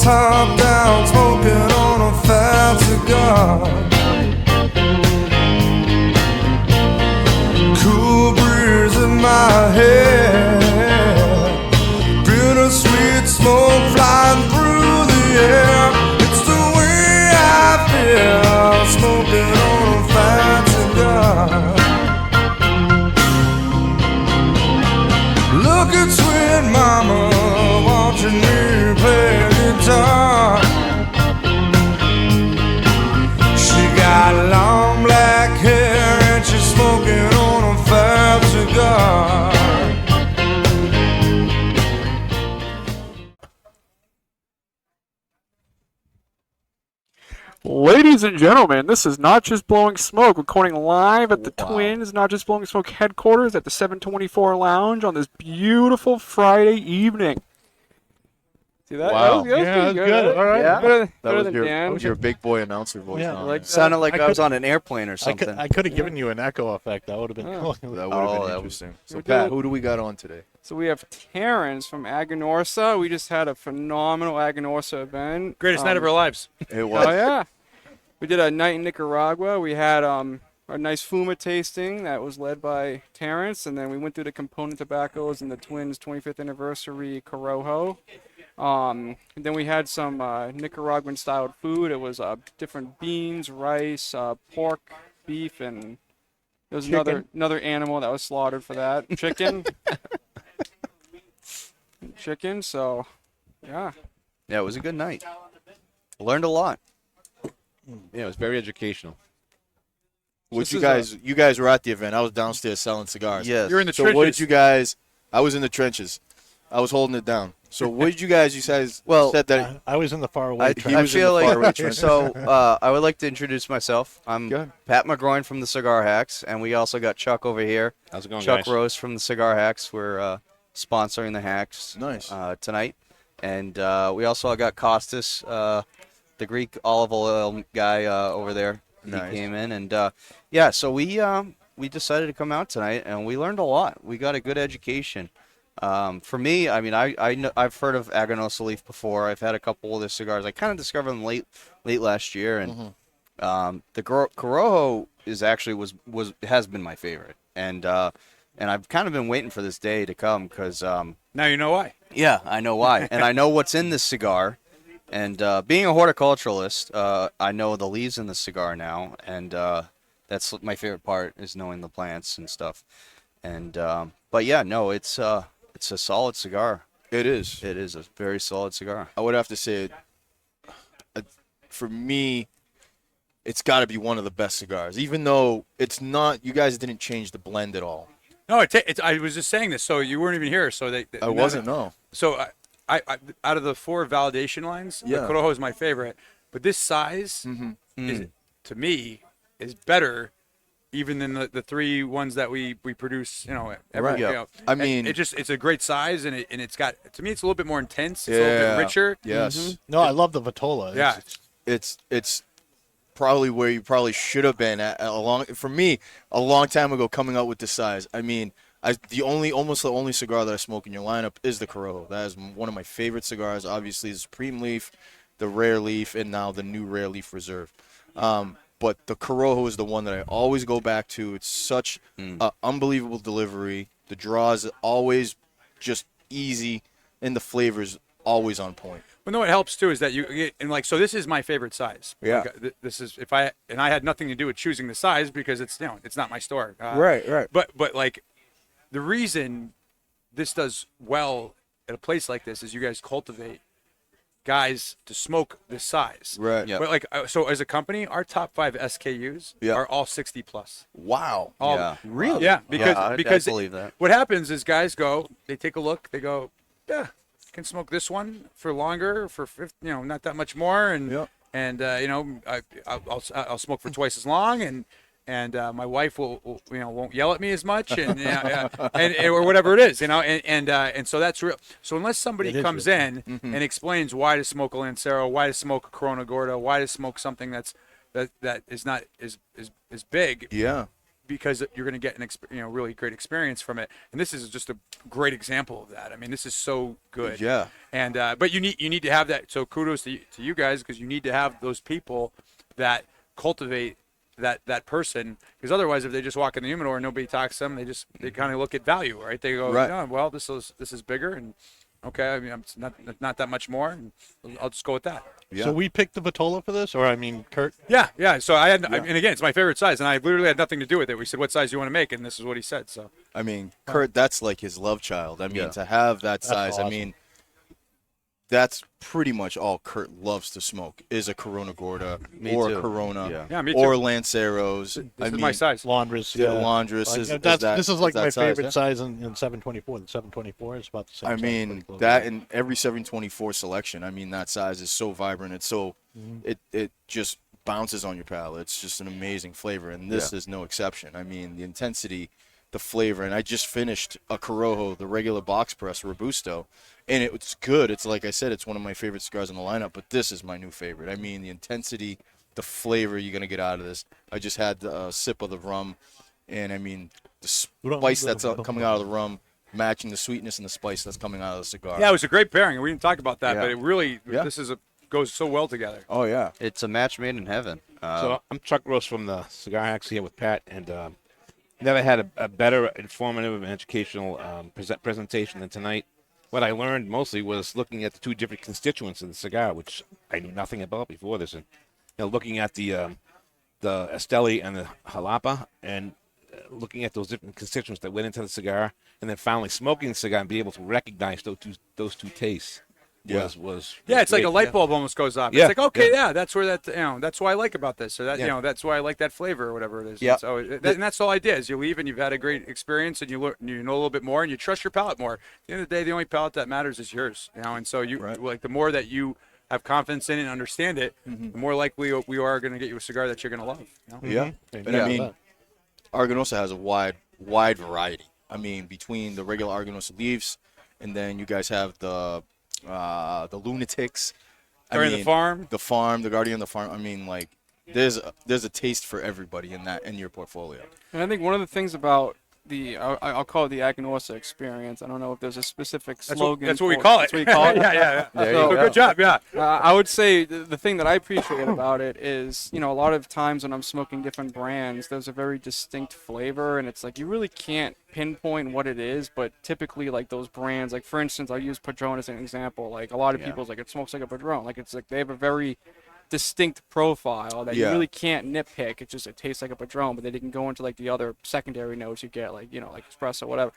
top down, smoking on a fat cigar. Cool breeze in my head, bittersweet smoke flying through the air. It's the way I feel, smoking on a fat cigar. Look at sweet mama watching me play guitar. She got long black hair and she's smoking on a fat cigar. Ladies and gentlemen, this is Not Just Blowing Smoke, recording live at the Twins Not Just Blowing Smoke headquarters at the 724 Lounge on this beautiful Friday evening. See that? Wow. That was Yeah, pretty good. All right. Yeah. That Better was than your, Dan. that was your big boy announcer voice. Yeah, on like there. Sounded like I was could- on an airplane or something. I could have given you an echo effect. That would have been cool. Oh, That that been was- interesting. So, We're Pat, doing- who do we got on today? So we have Terence from Aganorsa. We just had a phenomenal Aganorsa event. Greatest night of our lives. It was. Oh, yeah. We did a night in Nicaragua. We had a nice Fuma tasting that was led by Terence, and then we went through the component tobaccos and the Twins 25th anniversary Corojo. And then we had some Nicaraguan styled food. It was different beans, rice, pork, beef, and there was another animal that was slaughtered for that. Chicken. Chicken, so yeah. Yeah, it was a good night. Learned a lot. Yeah, it was very educational. Which This you guys were at the event. I was downstairs selling cigars. Yes. You're in the So trenches. what did you guys? I was in the trenches. I was holding it down. So what did you guys? You guys Well, said that I was in the far away. I he was in feel the faraway like trenches. so. I would like to introduce myself. I'm Go ahead. Pat McGroin from the Cigar Hacks, and we also got Chuck over here. How's it going, Chuck guys? Rose from the Cigar Hacks. We're sponsoring the Hacks Nice. tonight, and we also got Costas, the Greek olive oil guy over there. Nice. He came in, and yeah, so we decided to come out tonight, and we learned a lot. We got a good education. For me, I mean, I've heard of Aganorsa Leaf before. I've had a couple of their cigars. I kind of discovered them late last year, and the Corojo is actually has been my favorite, and I've kind of been waiting for this day to come because Now you know why. yeah, I know why, and I know what's in this cigar, and being a horticulturalist, I know the leaves in the cigar now, and that's my favorite part is knowing the plants and stuff, and but yeah, no, it's a solid cigar. it is. It is a very solid cigar. I would have to say, for me, it's got to be one of the best cigars. Even though it's not, you guys didn't change the blend at all. No, I was just saying this, so you weren't even here. So I wasn't. No. So I out of the four validation lines, Yeah. the Corojo is my favorite. But this size is, to me, is better even than the three ones that we produce. You know, every Right. you know. I And mean- it's a great size, and it's got, to me, it's a little bit more intense. It's a little Yeah. bit richer. Yes. No, I love the Vitola. Yeah. It's probably where you probably should have been at for me a long time ago coming out with this size. I mean, almost the only cigar that I smoke in your lineup is the Corojo. That is one of my favorite cigars. Obviously, the Supreme Leaf, the Rare Leaf, and now the new Rare Leaf Reserve. But the Corojo is the one that I always go back to. It's such an unbelievable delivery. The draw is always just easy, and the flavors always on point. Well, no, what helps too is that you get, and like, so this is my favorite size. Yeah. Like, this is I had nothing to do with choosing the size because it's it's not my store. Right. But like, the reason this does well at a place like this is you guys cultivate guys to smoke this size. Right. Yeah. But like, so as a company, our top 5 SKUs Yeah. are all 60 plus. Wow. All, Yeah. Really? Yeah, because I because believe that. what happens is guys go, they take a look, they go, yeah, I can smoke this one for longer, for not that much more, and Yep. and I'll smoke for twice as long, and my wife will won't yell at me as much, and or whatever it is, and so that's real. So unless somebody comes in and explains why to smoke a Lancero, why to smoke a Corona Gorda, why to smoke something that is not as big, Yeah. because you're going to get an really great experience from it. And this is just a great example of that. I mean, this is so good. Yeah. And but you need to have that. So kudos to you guys, because you need to have those people that cultivate that person, because otherwise, if they just walk in the humidor and nobody talks to them, they kind of look at value, right? They go, Right. oh, well, this is bigger, and okay, I mean, it's not that much more, and I'll just go with that. Yeah. So we picked the Vitola for this, or I mean, Kurt. Yeah. So I had, and again, it's my favorite size, and I literally had nothing to do with it. We said, what size do you want to make? And this is what he said. So I mean, Kurt, that's like his love child. I mean, Yeah. to have that size, awesome. I mean, that's pretty much all Kurt loves to smoke is a Corona Gorda Me or too. a Corona Yeah. Yeah, me too. or Lanceros. this I is mean, my size. Laundress. Yeah, Laundress Like, is that's, that, this is like that my size, favorite yeah? size in 724. The 724 is about the same. I size, mean, pretty close. that in every 724 selection, I mean, that size is so vibrant. It's so, it just bounces on your palate. It's just an amazing flavor, and this is no exception. I mean, the intensity, the flavor, and I just finished a Corojo, the regular box press Robusto, and it's good. It's like I said, it's one of my favorite cigars in the lineup, but this is my new favorite. I mean, the intensity, the flavor you're going to get out of this. I just had a sip of the rum, and I mean, the spice that's coming out of the rum matching the sweetness and the spice that's coming out of the cigar. Yeah, it was a great pairing. We didn't talk about that, Yeah. but it really Yeah. this goes so well together. Oh, yeah. It's a match made in heaven. Uh, So I'm Chuck Ross from the Cigar Hacks here with Pat, and never had a better informative and educational presentation than tonight. What I learned mostly was looking at the two different constituents of the cigar, which I knew nothing about before this, and looking at the Esteli and the Jalapa, and looking at those different constituents that went into the cigar, and then finally smoking the cigar and be able to recognize those two tastes. Yeah. Was Yeah, it's like great. a light bulb almost goes off. Yeah, It's like, okay, yeah. yeah, that's where that's what I like about this, or that, Yeah. that's why I like that flavor or whatever it is. Yeah. And so, and that's the whole idea is you leave and you've had a great experience and you know a little bit more and you trust your palate more. At the end of the day, the only palate that matters is yours, and so Right. like the more that you have confidence in it and understand it, the more likely we are going to get you a cigar that you're going to love. Yeah. Mhm. And Yeah. I mean, Aganorsa has a wide variety. I mean, between the regular Aganorsa Leaves, and then you guys have the Lunatics. Guardian of the Farm. The Farm, the Guardian of the Farm. I mean, like, there's a taste for everybody in your portfolio. And I think one of the things about I'll call it the Aganorsa experience. I don't know if there's a specific slogan. That's what we for call it. That's what you call it. yeah. There So- you go. Good job. Yeah. I would say the thing that I appreciate about it is, a lot of times when I'm smoking different brands, there's a very distinct flavor, and it's like you really can't pinpoint what it is, but typically, like, those brands, like, for instance, I'll use Padron as an example. Like, a lot of people's like, it smokes like a Padron. Like, it's like they have a very distinct profile that you Yeah. really can't nitpick. It tastes like a Padron, but then you can go into, like, the other secondary notes you get, like, like espresso, whatever.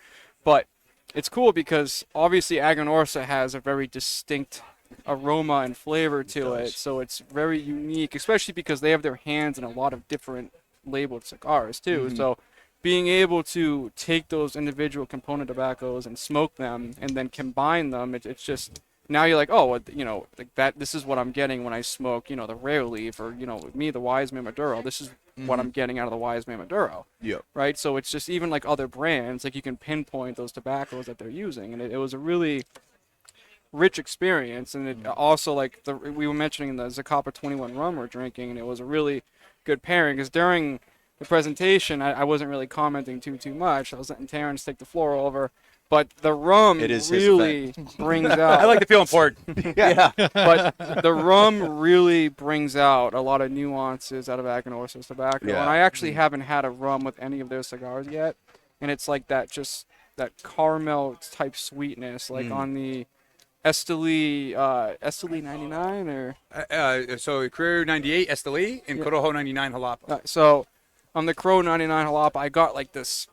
But it's cool because obviously Aganorsa has a very distinct aroma and flavor to it, so it's very unique, especially because they have their hands in a lot of different labeled cigars too. So being able to take those individual component tobaccos and smoke them and then combine them, it's just, now you're like, oh, like that. This is what I'm getting when I smoke, the Rare Leaf, or with me, the Wise Man Maduro. This is what I'm getting out of the Wise Man Maduro. Yep. Right. So it's just, even like other brands, like, you can pinpoint those tobaccos that they're using, and it was a really rich experience. And it also, like, we were mentioning the Zacapa 21 rum we're drinking, and it was a really good pairing because during the presentation I wasn't really commenting too much. I was letting Terence take the floor over. But the rum It is his really brings out. I like to feel important. Yeah. But the rum really brings out a lot of nuances out of Aganorsa's tobacco. Yeah. And I actually haven't had a rum with any of their cigars yet. And it's like that caramel type sweetness, like on the Esteli 99 or. So Career 98 Esteli and Corojo 99 Jalapa. So on the Crow 99 Jalapa, I got like this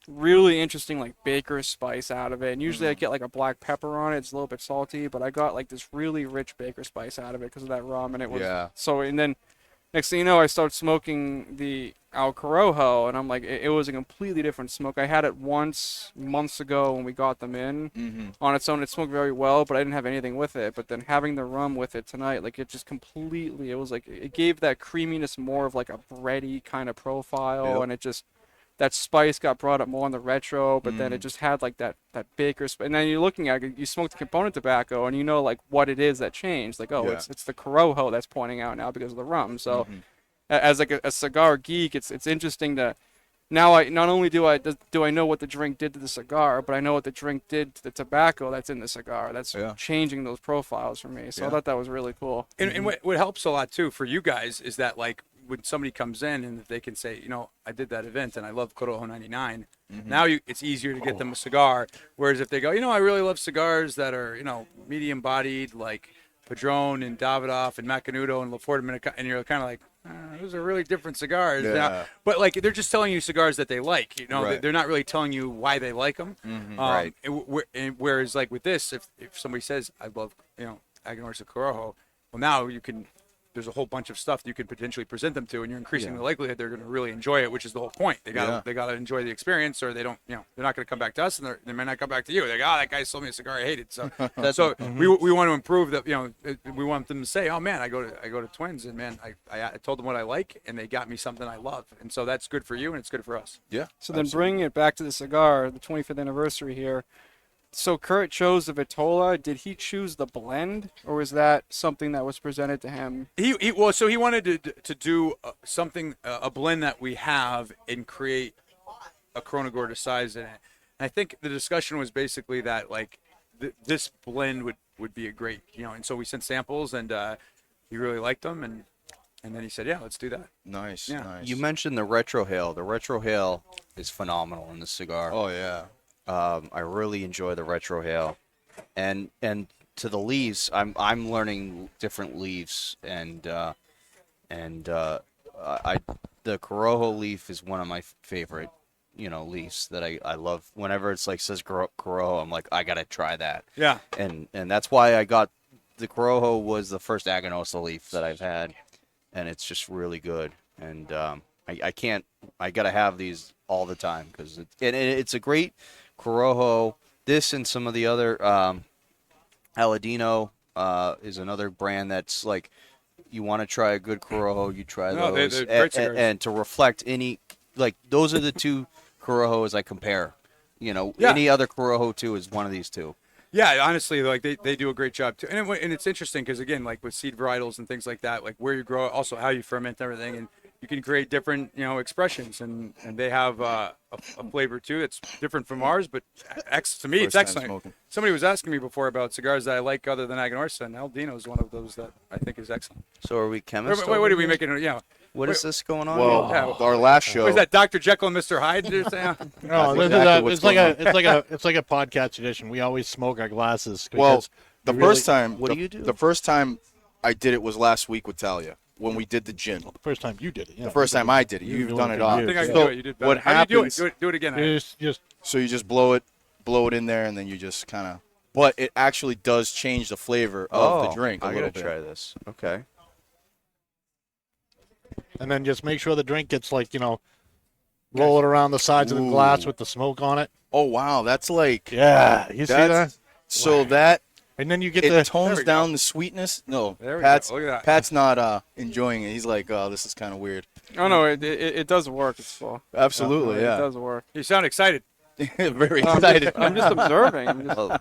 really interesting, like, baker's spice out of it. And usually I get like a black pepper on it. It's a little bit salty, but I got like this really rich baker's spice out of it because of that rum. And it was and then next thing you know, I started smoking the Al Corojo, and I'm like, it was a completely different smoke. I had it once months ago when we got them in on its own. It smoked very well, but I didn't have anything with it. But then having the rum with it tonight, like, it just completely, it was like, it gave that creaminess more of like a bready kind of profile, and it just, that spice got brought up more on the retro, but then it just had like that baker's, and then you're looking at it, you smoke the component tobacco, and like what it is that changed. Like, oh, it's the Corojo that's pointing out now because of the rum. So as like a cigar geek, it's interesting to now I not only do I know what the drink did to the cigar, but I know what the drink did to the tobacco that's in the cigar. That's changing those profiles for me. So I thought that was really cool. And what helps a lot too for you guys is that like when somebody comes in and they can say, you know, I did that event and I love Corojo 99. Now it's easier to get them a cigar. Whereas if they go, you know, I really love cigars that are, you know, medium bodied like Padron and Davidoff and Macanudo and La Fort Dominicana, and you're kind of like, those are really different cigars. Yeah. Now, but like they're just telling you cigars that they like. You know, Right. they're not really telling you why they like them. Right. And whereas like with this, if somebody says I love, you know, Aganorsa Corojo, well now you can. There's a whole bunch of stuff that you could potentially present them to, and you're increasing the likelihood they're going to really enjoy it, which is the whole point. They got to enjoy the experience, or they don't, you know, they're not going to come back to us, and they may not come back to you. They're like, oh, that guy sold me a cigar I hated. So, we want to improve that. You know, we want them to say, oh man, I go to Twins, and man, I told them what I like, and they got me something I love, and so that's good for you, and it's good for us. Yeah. So then bringing it back to the cigar, the 25th anniversary here. So Kurt chose the Vitola. Did he choose the blend, or was that something that was presented to him? He wanted to do something, a blend that we have, and create a Corona size in it. And I think the discussion was basically that like this blend would be a great, you know. And so we sent samples, and he really liked them, and then he said, yeah, let's do that. Nice. Yeah. Nice. You mentioned the retro hail. The retro hail is phenomenal in this cigar. Oh yeah. I really enjoy the retro hail, and to the leaves, I'm learning different leaves, and the Corojo leaf is one of my favorite, you know, leaves that I love. Whenever it's like says Corojo, I'm like, I gotta try that. Yeah. And that's why I got the Corojo was the first Aganorsa leaf that I've had, and it's just really good. And I gotta have these all the time because it's a great Corojo. This and some of the other Aladino is another brand that's like you want to try a good Corojo, you try those, they're great cigars. and to reflect any like those are the two Corojos I compare. You know, Yeah. any other Corojo too is one of these two. Yeah, honestly, like they do a great job too, and it's interesting because again, like with seed varietals and things like that, like where you grow, it, also how you ferment everything, and you can create different, you know, expressions, and they have a flavor too that's different from ours, but to me, it's First time excellent. smoking. Somebody was asking me before about cigars that I like other than Aganorsa, and Aldino is one of those that I think is excellent. So are we chemists? What are we making? Yeah. What is this going on? Well, Yeah. our last show. What is that, Dr. Jekyll and Mr. Hyde? No, That's this is exactly what's it's like going it's like a podcast tradition. We always smoke our glasses. Well, because the we really- first time. What the, do you do? The first time I did it was last week with Talia when we did the gin. the first time you did it. Yeah. The first time I did it. You've You've been done doing it it for all. I think I years. can So do it. You did better. what How do you happens? do it? Do it again. Just So you just blow it in there, and then you just kind of. But it actually does change the flavor of the drink a I little gotta bit. try this. Okay. and then just make sure the drink gets like roll it around the sides of the glass Ooh. with the smoke on it. Oh wow, that's like. Yeah, you see that? That's, so that And then you get it the tones we down the sweetness. No, There we Pat's go. Look at that. Pat's not enjoying it. He's like, oh, this is kind of weird. Oh no, it does work. It's full. Absolutely, It yeah. does work. You sound excited. Very excited. I'm just observing. I'm just, Oh,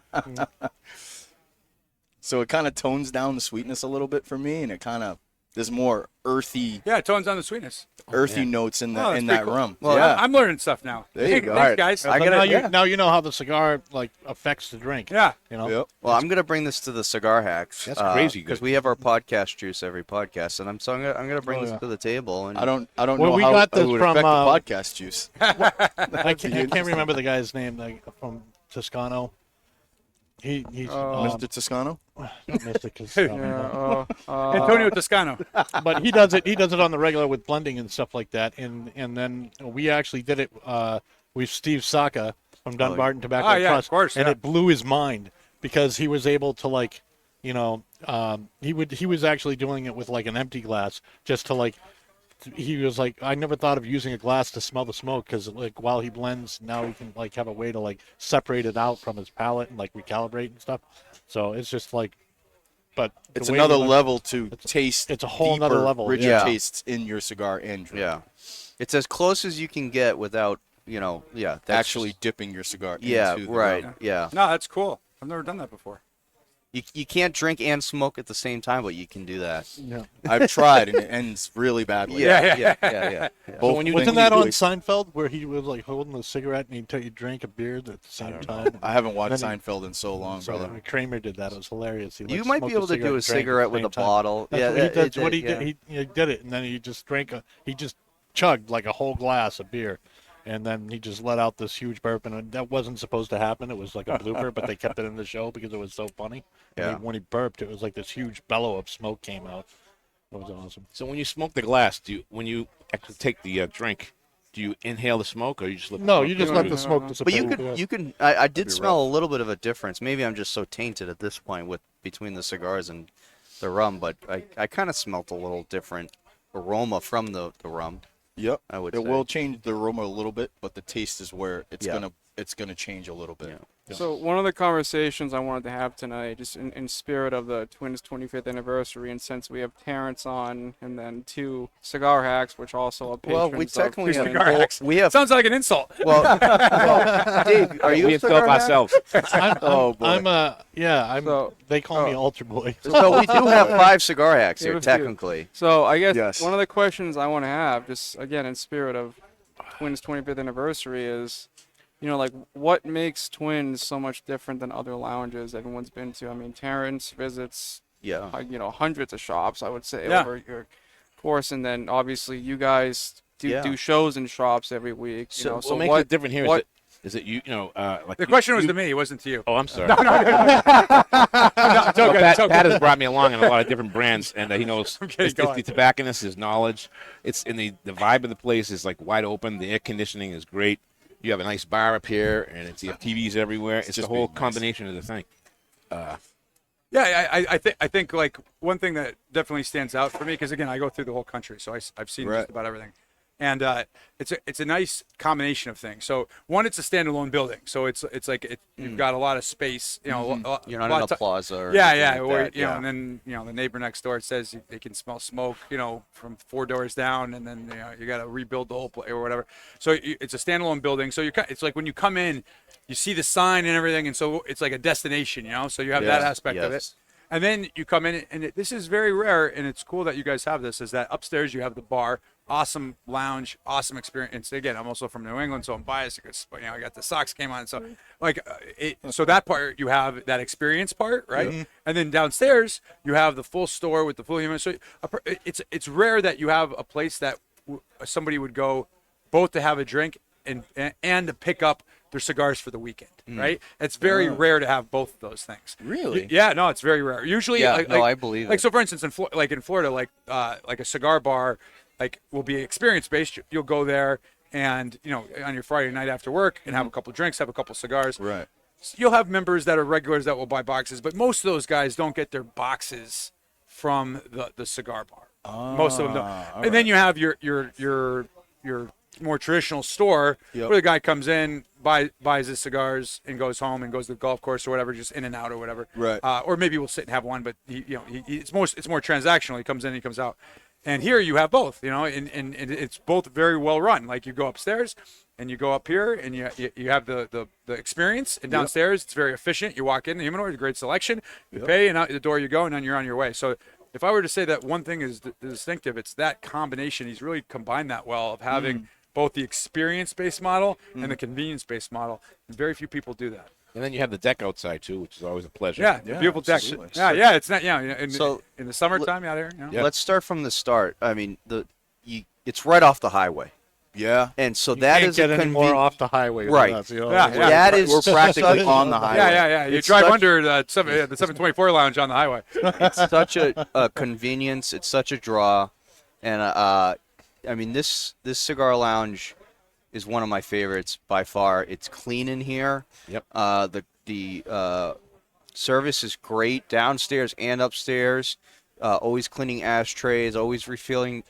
So it kind of tones down the sweetness a little bit for me, and it kind of there's more earthy Yeah, it tones down the sweetness. notes in Oh, that's in pretty that cool. rum. Well, yeah. I'm learning stuff now. There you go. Thanks, All right. guys. But now you know how the cigar like affects the drink. Yeah. Yep. well, I'm gonna bring this to the cigar hacks. That's crazy good. because we have our podcast juice every podcast, and I'm gonna bring Oh, this yeah. to the table. And I don't Well, know we how got it this would from, affect the podcast juice. I can't remember the guy's name from Toscano. He's Mr. Toscano. not Mr. Toscano, Antonio Toscano. but he does it on the regular with blending and stuff like that. And then we actually did it with Steve Saka from Dunbarton Tobacco Oh, yeah, Trust, of course, and yeah. it blew his mind because he was able to he was actually doing it with like an empty glass just to he was like, I never thought of using a glass to smell the smoke because like while he blends now he can like have a way to like separate it out from his palate and like recalibrate and stuff. So it's just like, but the It's way another we- level to taste. it's a whole deeper, nother level, richer yeah. tastes in your cigar and drink. yeah, it's as close as you can get without that's Actually dipping your cigar. Yeah, into the right. rum. Yeah. No, that's cool. I've never done that before. You can't drink and smoke at the same time, but you can do that. Yeah. I've tried, and it ends really badly. Yeah. Both when you- things Wasn't that you on do- Seinfeld where he was like holding a cigarette and he'd drink a beer at the same time? I haven't watched Then he- Seinfeld in so long, brother. Kramer did that. It was hilarious. He, You like, might smoked be able to do a and drank at the cigarette with same a time. bottle. That's Yeah, what he, that's what he yeah. did. He did it, and then he just drank he just chugged like a whole glass of beer, and then he just let out this huge burp, and that wasn't supposed to happen. It was like a blooper, but they kept it in the show because it was so funny. And Yeah. when he burped, it was like this huge bellow of smoke came out. It was awesome. So when you smoke the glass, when you actually take the drink, do you inhale the smoke or you just let the No, smoke you just go let through? the smoke But dissipate. you can. I did smell a little bit of a difference. Maybe I'm just so tainted at this point with between the cigars and the rum, but I kind of smelt a little different aroma from the rum. Yep. I would It say. will change the aroma a little bit, but the taste is where it's Yeah. gonna change a little bit. Yeah. So one of the conversations I wanted to have tonight, just in spirit of the Twins' 25th anniversary, and since we have Terrence on, and then 2 cigar hacks, which also are patrons Well, we of technically Twins. have both- we have. Sounds like an insult. Well, Dave, are you We a have to cigar help hack? ourselves. Oh, boy. So- They call me oh. Altar Boy. So we do have 5 cigar hacks We here, have a few. technically. So I guess Yes. one of the questions I want to have, just again in spirit of Twins' 25th anniversary, is, like what makes Twins so much different than other lounges everyone's been to? I mean, Terrence visits, Yeah. hundreds of shops, I would say, Yeah. over your course, and then obviously you guys Yeah. do shows in shops every week. So What makes what it different here is what- is that like The question was to me, it wasn't to you. Oh, I'm sorry. It's okay, Pat, it's okay. Pat has brought me along in a lot of different brands, and he knows Okay, it's go the on. tobacconist, his knowledge. It's in the vibe of the place is like wide open. The air conditioning is great. You have a nice bar up here, and you have TVs everywhere. It's the just whole being nice. combination of the thing. Yeah, I think like one thing that definitely stands out for me, because again, I go through the whole country, so I've seen Right. just about everything, and it's a nice combination of things. So one, it's a standalone building, so it's like you've got a lot of space, You're not lot in a of ti- plaza or Yeah, anything yeah, like or, that, you know, and then the neighbor next door says they can smell smoke, from 4 doors down, and then you got to rebuild the whole place or whatever. So it's a standalone building. So it's like when you come in, you see the sign and everything, and so it's like a destination, So you have that Yes, aspect of it. yes. And then you come in, and this is very rare, and it's cool that you guys have this, is that upstairs you have the bar, awesome lounge, awesome experience. Again, I'm also from New England, so I'm biased because, I got the Sox game on. So, so that part, you have that experience part, right? And then downstairs, you have the full store with the full human. So it's rare that you have a place that somebody would go both to have a drink and to pick up their cigars for the weekend, right? It's very rare to have both of those things. Really? Yeah, no, it's very rare. Usually, Yeah, like, no, I believe like it. so. For instance, in Florida, like a cigar bar, will be experience based. You'll go there, and on your Friday night after work, and have a couple drinks, have a couple cigars. Right. You'll have members that are regulars that will buy boxes, but most of those guys don't get their boxes from the cigar bar. Most of them don't. And then you have your more traditional store Yep. where the guy comes in, buys his cigars, and goes home and goes to the golf course or whatever, just in and out or whatever. Right. Or maybe we'll sit and have one, but it's more transactional. He comes in, he comes out. And here you have both, and it's both very well run. Like you go upstairs and you go up here and you have the experience, and downstairs it's very efficient. You walk in the humidor, great selection, you pay, and out the door you go, and then you're on your way. So if I were to say that one thing is distinctive, it's that combination. He's really combined that well of having both the experience-based model and the convenience-based model. And very few people do that. And then you have the deck outside too, which is always a pleasure. Yeah, the beautiful deck. absolutely. Yeah, it's not. So- in the summertime out here. Yeah. Let's start from the start. I mean, it's right off the highway, Yeah. and so You that can't is get a any more conven- off the highway. than Right. us, Yeah, yeah. That is We're practically such- on the highway. Yeah. You It's drive such- under the 724 lounge on the highway. It's such a convenience. It's such a draw, and I mean this cigar lounge is one of my favorites by far. It's clean in here. Yep. The service is great downstairs and upstairs. Always cleaning ashtrays. Always refilling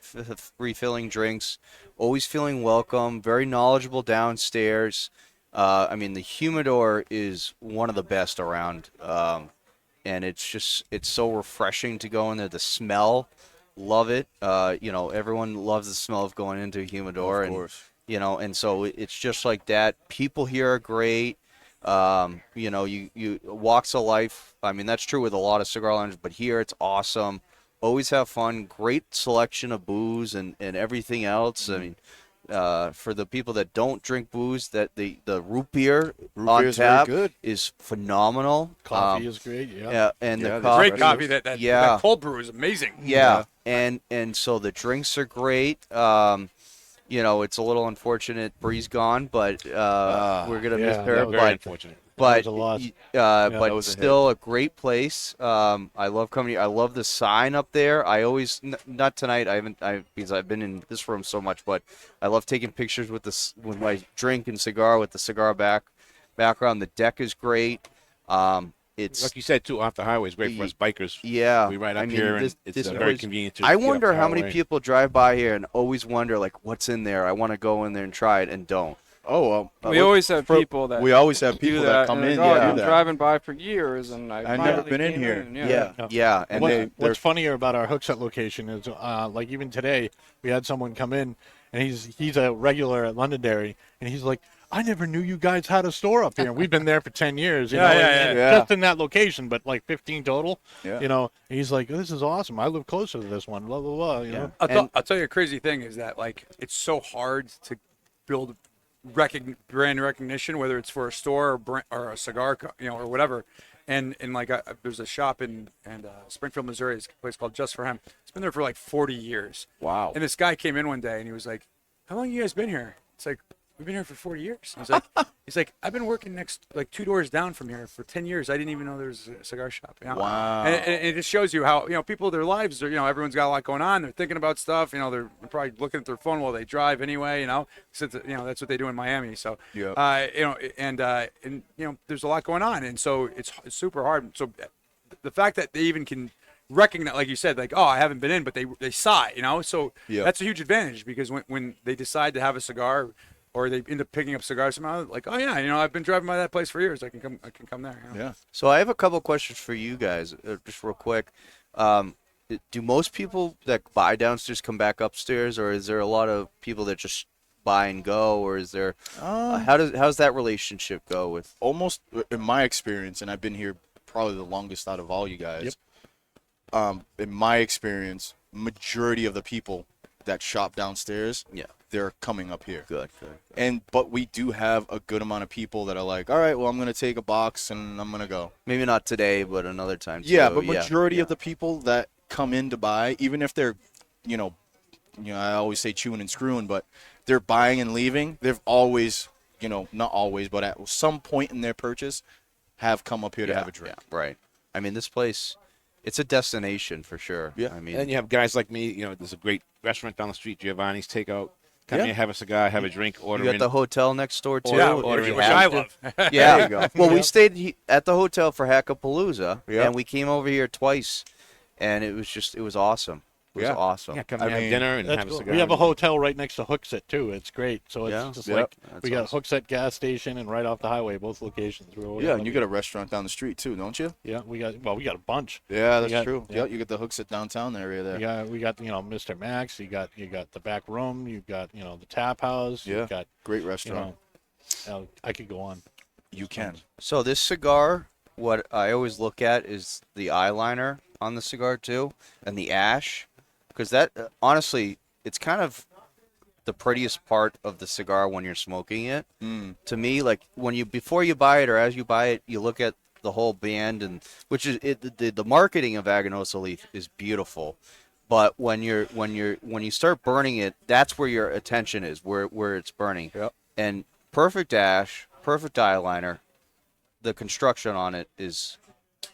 drinks. Always feeling welcome. Very knowledgeable downstairs. I mean the humidor is one of the best around. And it's so refreshing to go in there. The smell, love it. Everyone loves the smell of going into a humidor, Of course. and so it's just like that. People here are great. You know, you walks of life. I mean, that's true with a lot of cigar lounges, but here it's awesome. Always have fun. Great selection of booze and everything else. I mean, for the people that don't drink booze, that the root beer on beer is very tap good. is phenomenal. Coffee is great. Yeah. Yeah, and Yeah, the there's coffee. Great coffee. That Yeah. cold brew is amazing. Yeah, and so the drinks are great. You know, it's a little unfortunate Bree's gone, but we're gonna miss yeah, her. that was Very But unfortunate. but was a loss. but was a still a great place. I love coming here. I love the sign up there. I always not tonight. Because I've been in this room so much, but I love taking pictures with with my drink and cigar with the cigar background. The deck is great. It's Like you said, too, off the highway is great for us bikers. yeah. We ride up I mean, here, and this it's very place- convenient to I get off wonder the how many highway. people drive by here and always wonder like what's in there. I want to go in there and try it and don't. Oh well. We always have people that We always have do people that, that come and in. like, oh, Yeah, I've do been that. driving by for years, and I I've finally never been in came here. Yeah. And What's funnier about our Hookset location is, like even today, we had someone come in, and he's a regular at Londonderry, and he's like, I never knew you guys had a store up here. And we've been there for 10 years, you know, and yeah. just in that location, but like 15 total. Yeah. You know, and he's like, this is awesome. I live closer to this one. Blah blah blah. You know. I'll tell you a crazy thing is that like it's so hard to build brand recognition, whether it's for a store or a cigar, or whatever. And like there's a shop in Springfield, Missouri. It's a place called Just for Him. It's been there for like 40 years. Wow. And this guy came in one day and he was like, "How long you guys been here?" It's like, "We've been here for 40 years." He's like, "I've been working like 2 doors down from here for 10 years. I didn't even know there was a cigar shop." You know? Wow. And it just shows you how people, their lives are, everyone's got a lot going on. They're thinking about stuff. They're probably looking at their phone while they drive anyway. Since that's what they do in Miami. So there's a lot going on, and so it's super hard. So the fact that they even can recognize, like you said, like, oh, I haven't been in, but they saw it, so that's a huge advantage, because when they decide to have a cigar, or they end up picking up cigars somehow, like, oh yeah, I've been driving by that place for years. I can come there. Yeah. So I have a couple questions for you guys, just real quick. Do most people that buy downstairs come back upstairs, or is there a lot of people that just buy and go, or is there? How's that relationship go with? Almost in my experience, and I've been here probably the longest out of all you guys. In my experience, majority of the people that shop downstairs, they're coming up here. Good. But we do have a good amount of people that are like, all right, well, I'm gonna take a box and I'm gonna go. Maybe not today, but another time. Yeah, too. but majority of the people that come in to buy, even if they're, I always say chewing and screwing, but they're buying and leaving, they've always, not always, but at some point in their purchase, have come up here to have a drink. Yeah, right. I mean, this place, it's a destination for sure. Yeah. I And mean, then you have guys like me. There's a great restaurant down the street, Giovanni's Takeout. Come in, have a cigar, have a drink, order you got in. the hotel next door too. Yeah, if you which have I to. love. Yeah. There you go. Well, we stayed at the hotel for Hackapalooza, Yeah. and we came over here twice, and it was awesome. It was awesome. Yeah, come I and have mean, dinner and That's have a cool. cigar. We have a hotel right next to Hookset too. It's great. So it's Yeah. just Yep. like That's we got awesome. Hookset gas station and right off the highway, both locations. Yeah, and you got a restaurant down the street too, don't you? Yeah, we got a bunch. Yeah, that's got- true. yeah. Yeah, you get the hooks at downtown area there. We got Mr. Max. You got the back room. You got the tap house. Yeah. You got Great restaurant. I could go on. You can. So this cigar, what I always look at is the eyeliner on the cigar too, and the ash, because that honestly, it's kind of the prettiest part of the cigar when you're smoking it. To me, like before you buy it or as you buy it, you look at the whole band, and which is the marketing of Aganorsa Leaf is beautiful. But when you start burning it, that's where your attention is, where it's burning. Yep. And perfect ash, perfect eyeliner. The construction on it is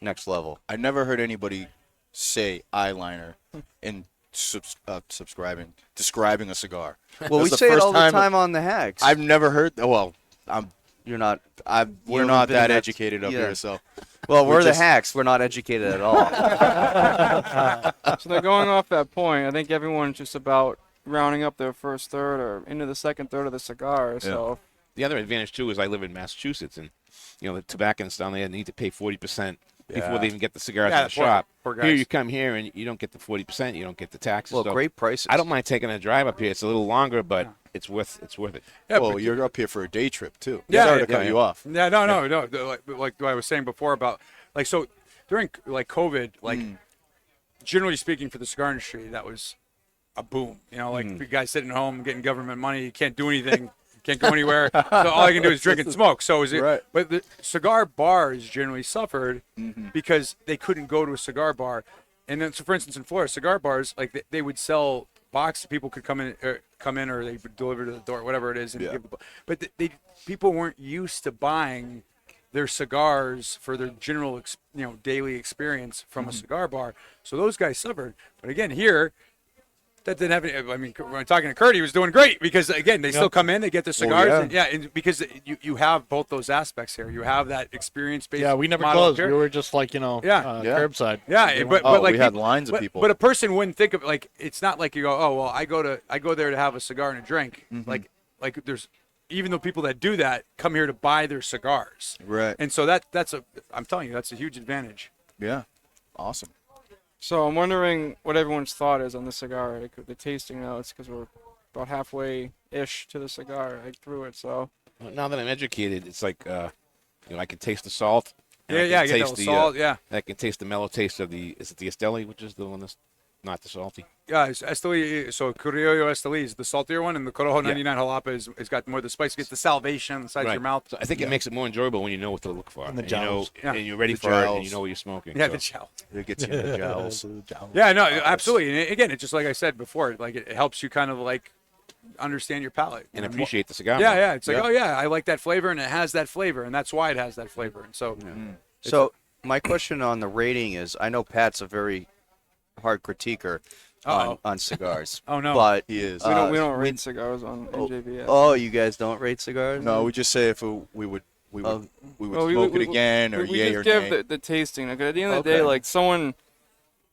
next level. I never heard anybody say eyeliner in describing a cigar. Well, we That's the say it first all the time time on the hacks. I've never heard. Well, You're not. we're haven't not been that that- educated up yeah. here, so Well, we're the just- hacks. We're not educated at all. So they're going off that point. I think everyone's just about rounding up their first third or into the second third of the cigar. So The other advantage too is I live in Massachusetts, and the tobacconists down there need to pay 40% before they even get the cigars Yeah, in the poor- shop. poor Here guys. you come here and you don't get the 40%, you don't get the taxes. Well, so great prices. I don't mind taking a drive up here. It's a little longer, but it's worth it. Yeah, well, but- you're up here for a day trip too. Yeah, Sorry yeah, to cut yeah. you off. Yeah, no. Like I was saying before about like so during like COVID, like generally speaking for the cigar industry, that was a boom. You know, like the guys sitting at home getting government money, you can't do anything, can't go anywhere. So all you can do is drink and smoke. So is it? Right. But the cigar bars generally suffered because they couldn't go to a cigar bar. And then, so for instance, in Florida, cigar bars like they would sell boxes. People could come in, or they would deliver to the door, whatever it is. And give, but people weren't used to buying their cigars for their general, daily experience from a cigar bar. So those guys suffered. But again, here, that didn't happen. I mean, when I'm talking to Kurt, he was doing great because again, they still come in, they get the cigars, and because you have both those aspects here. You have that experience-based. Yeah, we never model closed. here. We were just like, We curbside. But like we had lines of people. But a person wouldn't think of like it's not like you go, oh well, I go there to have a cigar and a drink. Like there's even though people that do that come here to buy their cigars. Right. And so I'm telling you, that's a huge advantage. Yeah. Awesome. So I'm wondering what everyone's thought is on the cigar, like the tasting notes, because we're about halfway-ish to the cigar, like through it. So Now that I'm educated, it's like I can taste the salt. and I Yeah, can get taste that salt. Yeah. I can taste the mellow taste of is it the Esteli, which is the one that's not the salty? Yeah, it's Esteli, so Criollo Esteli is the saltier one, and the Corojo 99 Jalapa is got more of the spice. Gets the salvation on the sides of your mouth. So I think it makes it more enjoyable when you know what to look for. And the you know, jowls. Yeah. and you're ready The for it, and jowls. you know what you're smoking. Yeah, so. the gel. It gets you in the jowls. Yeah, no, absolutely. And again, it's just like I said before, like it helps you kind of like understand your palate And appreciate the cigar. Yeah, more. yeah. It's like, oh yeah, I like that flavor, and it has that flavor, and that's why it has that flavor. And so, So my question on the rating is, I know Pat's a very hard critiquer on cigars. Oh, no. But He is. we don't rate cigars on NJVS. oh, you guys don't rate cigars? No, we just say if we would Well, smoke it again or we yay just or give nay. the tasting. Like at the end of the Okay. day, like someone,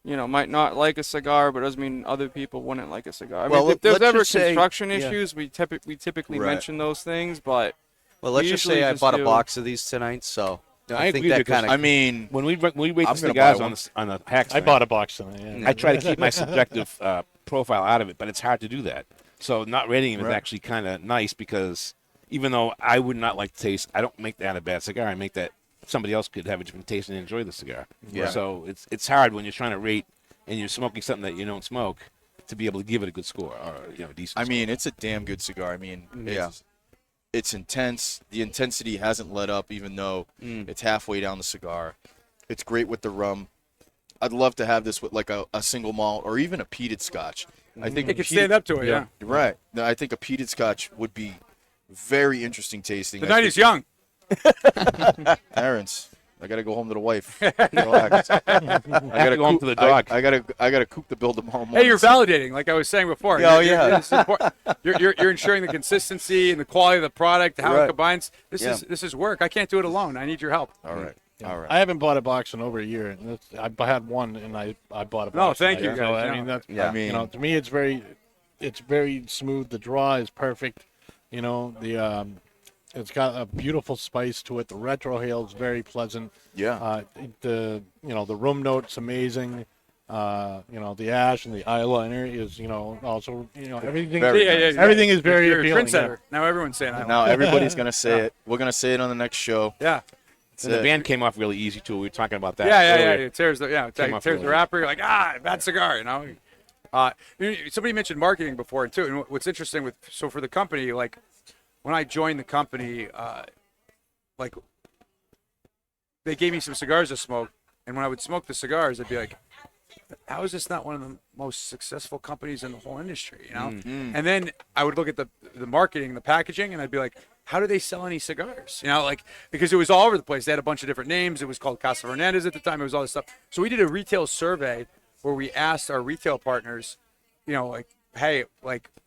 might not like a cigar, but doesn't mean other people wouldn't like a cigar. I Well, mean, if there's let's ever just say- construction yeah. issues, we typically Right. mention those things, but Well, let's we just usually say I just bought a do- box of these tonight, so No, I I think agree that because kind of. I mean, When we rate I'm the gonna cigars buy on the packs, I bought a box of them. Yeah. I try to keep my subjective profile out of it, but it's hard to do that. So not rating them is Right. actually kind of nice because even though I would not like the taste, I don't make that a bad cigar. I make that somebody else could have a different taste and enjoy the cigar. Yeah. So it's hard when you're trying to rate and you're smoking something that you don't smoke to be able to give it a good score or a decent. I score. mean, it's a damn good cigar. I mean, Yeah. it's intense. The intensity hasn't let up, even though it's halfway down the cigar. It's great with the rum. I'd love to have this with like a single malt or even a peated scotch. I think it can stand up to it. Yeah. Right. No, I think a peated scotch would be very interesting tasting. The I night think- is young. Terrence, I gotta go home to the wife. Relax. I gotta go home to the dog. I gotta cook the bill tomorrow morning. Hey, you're validating, like I was saying before. Oh, You're- yeah. this is important. You're ensuring the consistency and the quality of the product, how it Right. combines. This Yeah. is work. I can't do it alone. I need your help. All right. All right. I haven't bought a box in over a year. And I had one, and I bought a box. No, thank tonight. you, So, guys. I No. mean, that's Yeah. I mean, to me, it's very smooth. The draw is perfect. It's got a beautiful spice to it. The retrohale is very pleasant. yeah. The room note's amazing. The ash and the eyeliner is also everything. Very Everything is very You're a appealing. trendsetter. Now everyone's saying I Now everybody's gonna say it. We're gonna say it on the next show. Yeah. and the band came off really easy too. We were talking about that. Yeah. earlier. It tears Came off tears the really wrapper. You're like, bad cigar. Somebody mentioned marketing before too. And what's interesting for the company, like when I joined the company, like they gave me some cigars to smoke, and when I would smoke the cigars, I'd be like, how is this not one of the most successful companies in the whole industry? And then I would look at the marketing, the packaging, and I'd be like, how do they sell any cigars? Because it was all over the place. They had a bunch of different names. It was called Casa Fernandez at the time. It was all this stuff. So we did a retail survey where we asked our retail partners, hey,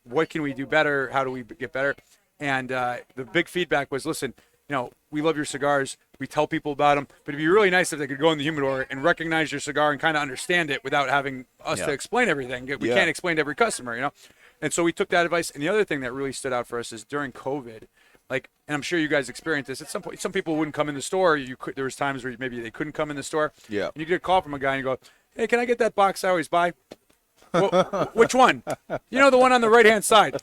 what can we do better? How do we get better? And the big feedback was, listen, we love your cigars. We tell people about them, but it'd be really nice if they could go in the humidor and recognize your cigar and kind of understand it without having us to explain everything. We Yeah. can't explain to every customer, And so we took that advice. And the other thing that really stood out for us is during COVID, like, and I'm sure you guys experienced this at some point. Some people wouldn't come in the store. There was times where maybe they couldn't come in the store. Yeah. And you get a call from a guy and you go, "Hey, can I get that box I always buy?" Well, which one? You know, the one on the right-hand side.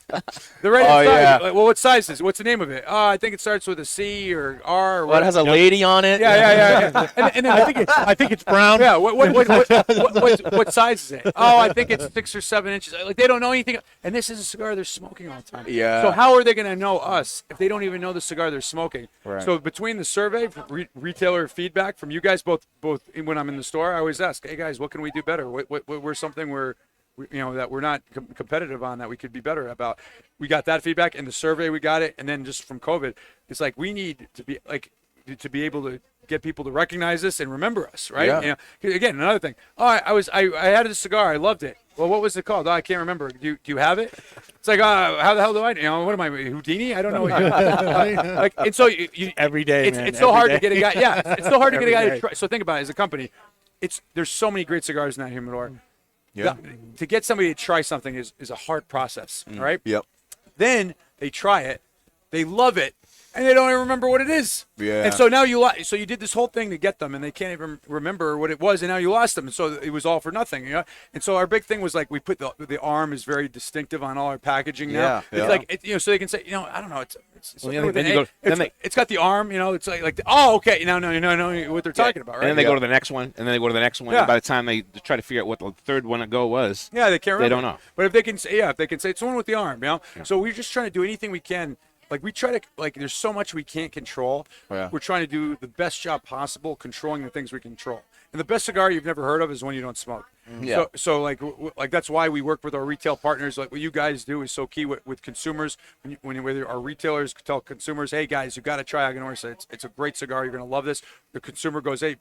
The right-hand side. yeah. Like, well, what size is it? What's the name of it? I think it starts with a C or R. Or Well, it has a lady on it. Yeah. And then I think it's brown. yeah. What size is it? Oh, I think it's 6 or 7 inches. Like, they don't know anything. And this is a cigar they're smoking all the time. Yeah. So how are they going to know us if they don't even know the cigar they're smoking? Right. So between the survey, retailer feedback from you guys, both when I'm in the store, I always ask, "Hey guys, what can we do better? We're something that we're not competitive on that we could be better about." We got that feedback in the survey. We got it, and then just from COVID, it's like we need to be able to get people to recognize us and remember us, right? Yeah. You know, again, another thing. Oh, I had a cigar. I loved it. Well, what was it called? Oh, I can't remember. Do you have it? It's like, how the hell do I? What am I, Houdini? I don't know. Like, and so you Every day, man. It's so Every hard day. to get a guy. Yeah, it's so hard to get a guy Every to day. try. So think about it as a company. There's so many great cigars in that humidor. Yeah. To get somebody to try something is a hard process, right? Yep. Then they try it, they love it, and they don't even remember what it is. Yeah. And so now you did this whole thing to get them, and they can't even remember what it was, and now you lost them, and so it was all for nothing, you know. And so our big thing was like we put the arm is very distinctive on all our packaging now. Yeah, It's yeah. like so they can say, I don't know, it's Well, something with then an you A. go- then It's got the arm, it's like oh okay, no what they're talking about, right? And then they Yeah. go to the next one, and then they go to the next one. Yeah. And by the time they try to figure out what the third one ago was, Yeah, they can't remember. They don't know. But if they can say it's the one with the arm, So we're just trying to do anything we can. Like we try to there's so much we can't control. Yeah. We're trying to do the best job possible controlling the things we control. And the best cigar you've never heard of is one you don't smoke. Yeah. So like that's why we work with our retail partners. Like what you guys do is so key with consumers. Whether our retailers tell consumers, "Hey guys, you got to try Aganorsa. It's a great cigar. You're gonna love this." The consumer goes, "Hey,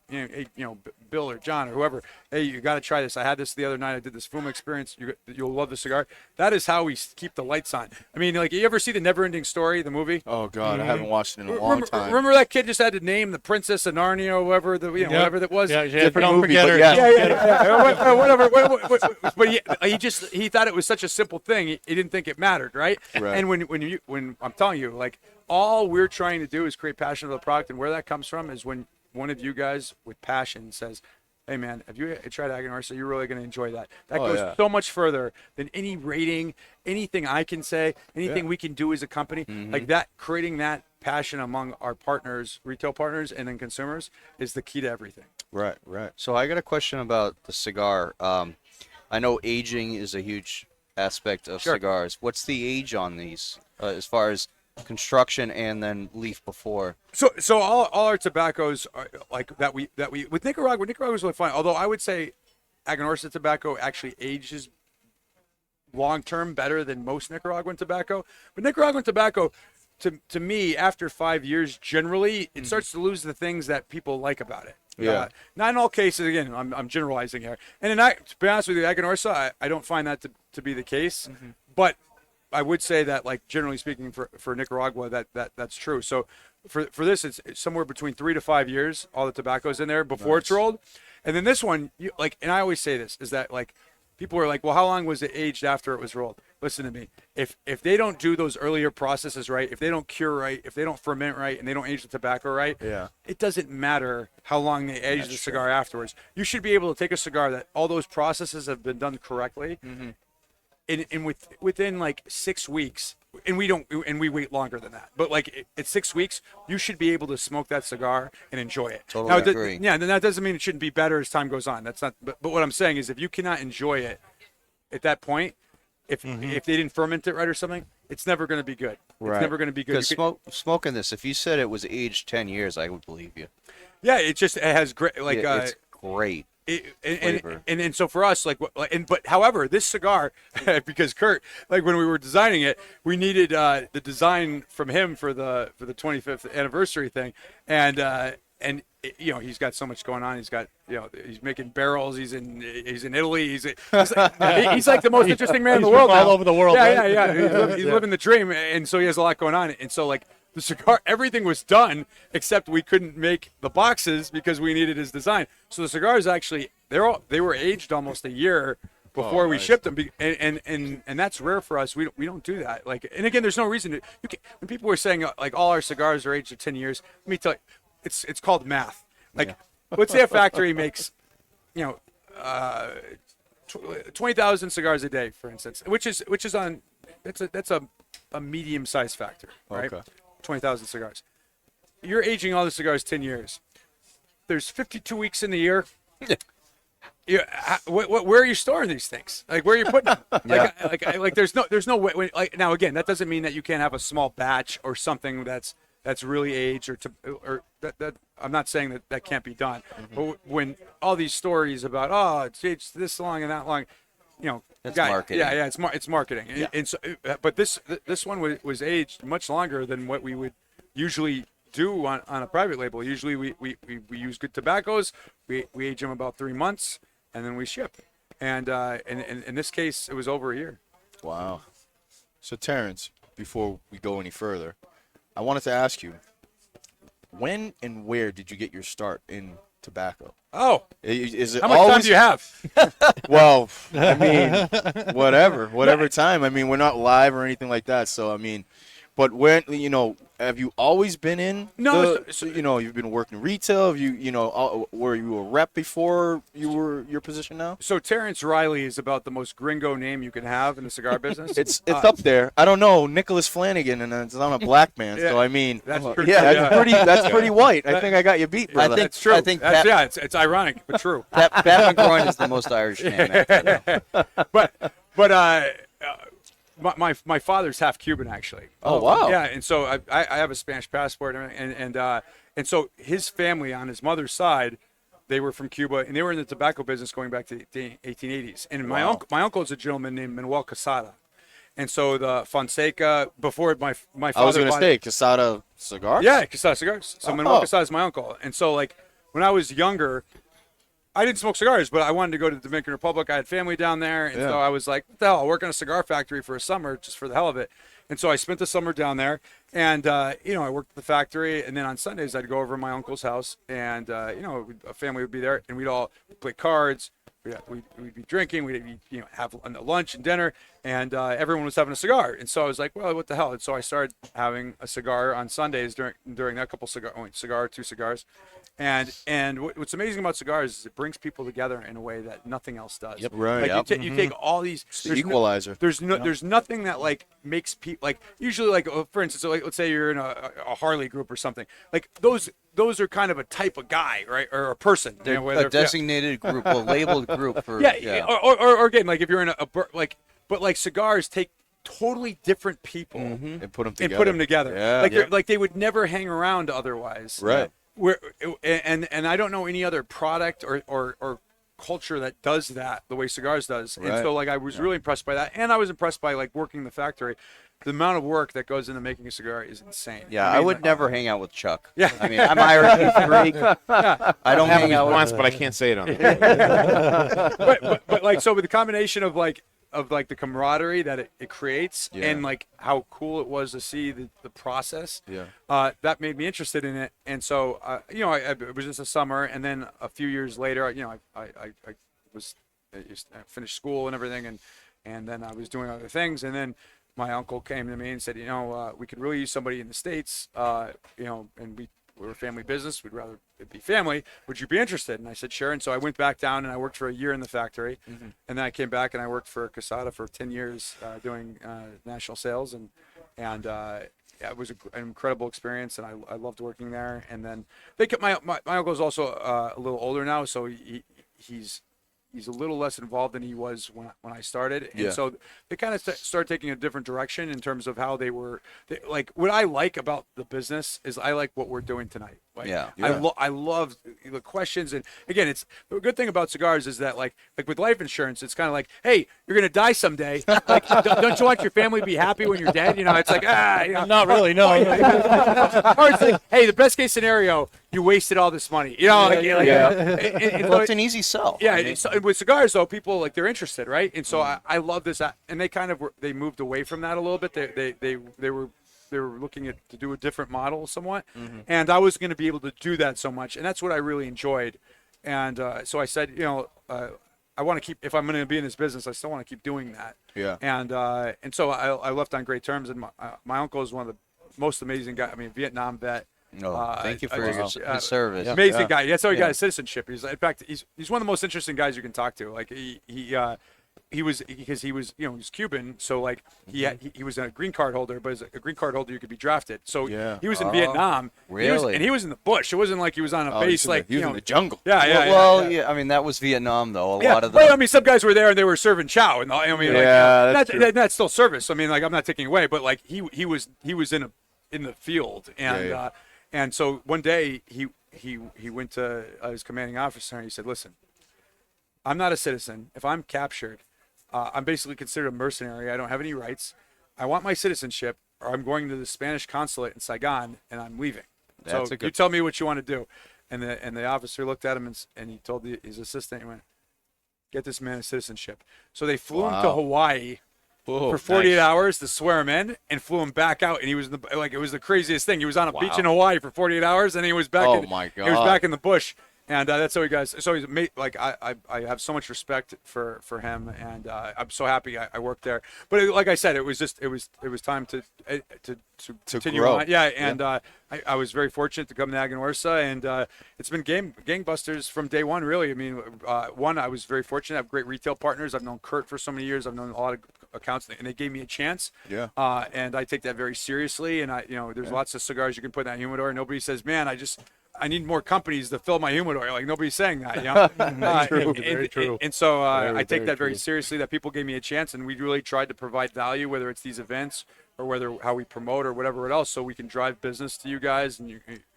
Bill or John or whoever, hey, you got to try this. I had this the other night. I did this Fuma experience. You'll love the cigar." That is how we keep the lights on. I mean, like you ever see the Never-Ending Story, the movie? Oh God, I haven't watched it in a long time. Remember that kid just had to name the Princess of Narnia or whoever whatever that was. Yeah, Different don't movie, forget but her. yeah. Yeah, whatever. But he thought it was such a simple thing. He didn't think it mattered, right? Right. And when I'm telling you, like all we're trying to do is create passion for the product, and where that comes from is when one of you guys with passion says, "Hey man, have you tried Aganorsa? You're really going to enjoy that." That goes yeah. so much further than any rating, anything I can say, anything we can do as a company. Like that, creating that passion among our partners, retail partners, and then consumers is the key to everything. Right. So I got a question about the cigar. I know aging is a huge aspect of Sure. cigars. What's the age on these as far as construction and then leaf before? So all our tobaccos are like that we with Nicaragua's really fine. Although I would say Aganorsa tobacco actually ages long term better than most Nicaraguan tobacco. But Nicaraguan tobacco, to me, after 5 years, generally it starts to lose the things that people like about it. Yeah. Not in all cases. Again, I'm generalizing here. And to be honest with you, Aganorsa, I don't find that to be the case. But I would say that, like generally speaking, for Nicaragua, that's true. So for this, it's somewhere between 3 to 5 years. All the tobacco's in there before it's rolled, and then this one, and I always say this is that like people are like, well, how long was it aged after it was rolled? Listen to me. If they don't do those earlier processes right, if they don't cure right, if they don't ferment right, and they don't age the tobacco right, it doesn't matter how long they age the cigar afterwards. You should be able to take a cigar that all those processes have been done correctly. And within like 6 weeks, and we wait longer than that. But like at 6 weeks, you should be able to smoke that cigar and enjoy it. Totally Now, agree. yeah, then that doesn't mean it shouldn't be better as time goes on. That's not. But what I'm saying is, if you cannot enjoy it at that point, if they didn't ferment it right or something, it's never going to be good. Right. It's never going to be good. Because smoking this, if you said it was aged 10 years, I would believe you. Yeah, it has great like. Yeah, it's great. Flavor. And so for us, but however, this cigar, because Kurt, like when we were designing it, we needed the design from him for the 25th anniversary thing, and he's got so much going on. He's got he's making barrels. He's in Italy. He's like the most interesting man in the world. all now. over the world, Yeah, right? yeah. He's living the dream, and so he has a lot going on. And so like. The cigar, everything was done except we couldn't make the boxes because we needed his design. So the cigars actually, they were aged almost a year before we nice. shipped them, and that's rare for us. We don't do that. Like, and again, there's no reason to. When people were saying like all our cigars are aged at 10 years, let me tell you, it's called math. Like, let's say a factory makes, 20,000 cigars a day, for instance, which is on that's a medium-sized factory, right? Okay. 20,000 cigars. You're aging all the cigars 10 years. There's 52 weeks in the year. Where are you storing these things? Like, where are you putting them? Like there's no way. Like, now again, that doesn't mean that you can't have a small batch or something that's really aged or that I'm not saying that can't be done. But when all these stories about it's aged this long and that long, That's marketing. Yeah, it's marketing. And so, but this one was aged much longer than what we would usually do on a private label. Usually we use good tobaccos. We age them about 3 months and then we ship. And in this case, it was over a year. Wow. So Terrence, before we go any further, I wanted to ask you, when and where did you get your start in tobacco? Oh, Is it how much always? time do you have? Well, I mean, whatever time. I mean, we're not live or anything like that. So, I mean, but when, have you always been in? No, you've been working retail. Have were you a rep before you were your position now? So Terence Reilly is about the most gringo name you can have in the cigar business. It's up there. I don't know, Nicholas Flanagan, and it's on a black man. So I mean, That's pretty. that's pretty white. I think I got you beat, brother. That's true. I think it's ironic, but true. Pat McGroin is the most Irish name. My father's half Cuban, actually. Oh, wow. Yeah, and so I have a Spanish passport, and so his family on his mother's side, they were from Cuba, and they were in the tobacco business going back to the 1880s. And my uncle is a gentleman named Manuel Quesada, and so the Fonseca before my father. I was going to say Quesada Cigars. Yeah, Quesada Cigars. So Manuel Quesada is my uncle, and so like when I was younger, I didn't smoke cigars, but I wanted to go to the Dominican Republic. I had family down there, and so I was like, what the hell, I'll work in a cigar factory for a summer just for the hell of it. And so I spent the summer down there, and, I worked at the factory, and then on Sundays I'd go over to my uncle's house, and, a family would be there, and we'd all play cards. We'd be drinking, we'd have lunch and dinner, and everyone was having a cigar. And so I was like, well, what the hell? And so I started having a cigar on Sundays during that couple two cigars. And what's amazing about cigars is it brings people together in a way that nothing else does. Yep, right. Like you take all these. It's the equalizer. There's nothing that like makes people like usually like for instance like let's say you're in a Harley group or something like those are kind of a type of guy, right, or a person. They're a designated group, a labeled group for or again like if you're in but like cigars take totally different people And put them together. Yeah. Like they would never hang around otherwise. Right. And I don't know any other product or culture that does that the way cigars does. Right. And so like I was really impressed by that, and I was impressed by like working in the factory. The amount of work that goes into making a cigar is insane. Yeah, I would never hang out with Chuck. Yeah. I mean, I'm Irish Greek. I don't hang out once, with but I can't say it on the but like so with the combination of the camaraderie that it creates and like how cool it was to see the process. Yeah. That made me interested in it, and so it was just a summer, and then a few years later, I finished school and everything, and then I was doing other things, and then my uncle came to me and said, we could really use somebody in the States, and we're a family business. We'd rather it be family. Would you be interested? And I said, sure. And so I went back down and I worked for a year in the factory. And then I came back and I worked for Quesada for 10 years doing national sales. And it was an incredible experience. And I loved working there. And then my uncle's also a little older now. So he's a little less involved than he was when I started. And so they kind of started taking a different direction in terms of how like what I like about the business is I like what we're doing tonight. Like, I love the questions. And again, it's the good thing about cigars is that like with life insurance, it's kind of like, hey, you're going to die someday. Like, don't you want your family to be happy when you're dead? It's like, Not really, no. or it's like, hey, the best case scenario, you wasted all this money. Well, it's an easy sell. Yeah, with cigars though, people like they're interested, right? And so I love this, and they kind of they moved away from that a little bit. They were looking to do a different model somewhat, and I was going to be able to do that so much, and that's what I really enjoyed. And so I said, I want to keep, if I'm going to be in this business, I still want to keep doing that. Yeah. And so I left on great terms. And my uncle is one of the most amazing guys. I mean, Vietnam vet. Thank you for your service. Amazing guy. That's how he got his citizenship. In fact, he's one of the most interesting guys you can talk to. Like he was Cuban, so like he was a green card holder, but as a green card holder you could be drafted. So he was in Vietnam. Really? And he was in the bush. It wasn't like he was on a base like he was in the jungle. Yeah. I mean, that was Vietnam, though. A Yeah, lot of the. well, I mean, some guys were there and they were serving chow, and I mean, that's true. that's still service. I mean, like I'm not taking away, but like he was in the field, and and so one day he went to his commanding officer and he said, "Listen, I'm not a citizen. If I'm captured, I'm basically considered a mercenary. I don't have any rights. I want my citizenship, or I'm going to the Spanish consulate in Saigon and I'm leaving. That's so a good- you tell me what you want to do." And the officer looked at him and he told his assistant, he went, "Get this man a citizenship." So they flew him to Hawaii for 48 hours to swear him in, and flew him back out. And he was it was the craziest thing. He was on a beach in Hawaii for 48 hours, and he was back. He was back in the bush. And that's how he guys. So he's like I have so much respect for him, and I'm so happy I worked there. But like I said, it was time to continue grow. on. Yeah, and I was very fortunate to come to Aganorsa, and it's been gangbusters from day one. Really, I mean, I was very fortunate. I have great retail partners. I've known Kurt for so many years. I've known a lot of accounts, and they gave me a chance. Yeah. And I take that very seriously. And there's lots of cigars you can put in that humidor. Nobody says, "Man, I need more companies to fill my humidor." Like nobody's saying that, Very true. And so Very, I take very that very true. seriously. That people gave me a chance, and we really tried to provide value, whether it's these events or how we promote or whatever else, so we can drive business to you guys, and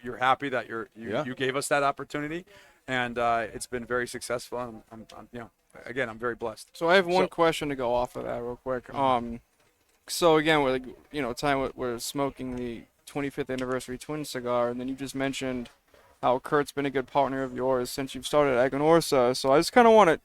you're happy that you gave us that opportunity, and it's been very successful. And I'm very blessed. So I have one question to go off of that real quick. So again, we're smoking the 25th anniversary Twin cigar, and then you just mentioned how Kurt's been a good partner of yours since you've started Aganorsa. So I just kind of want to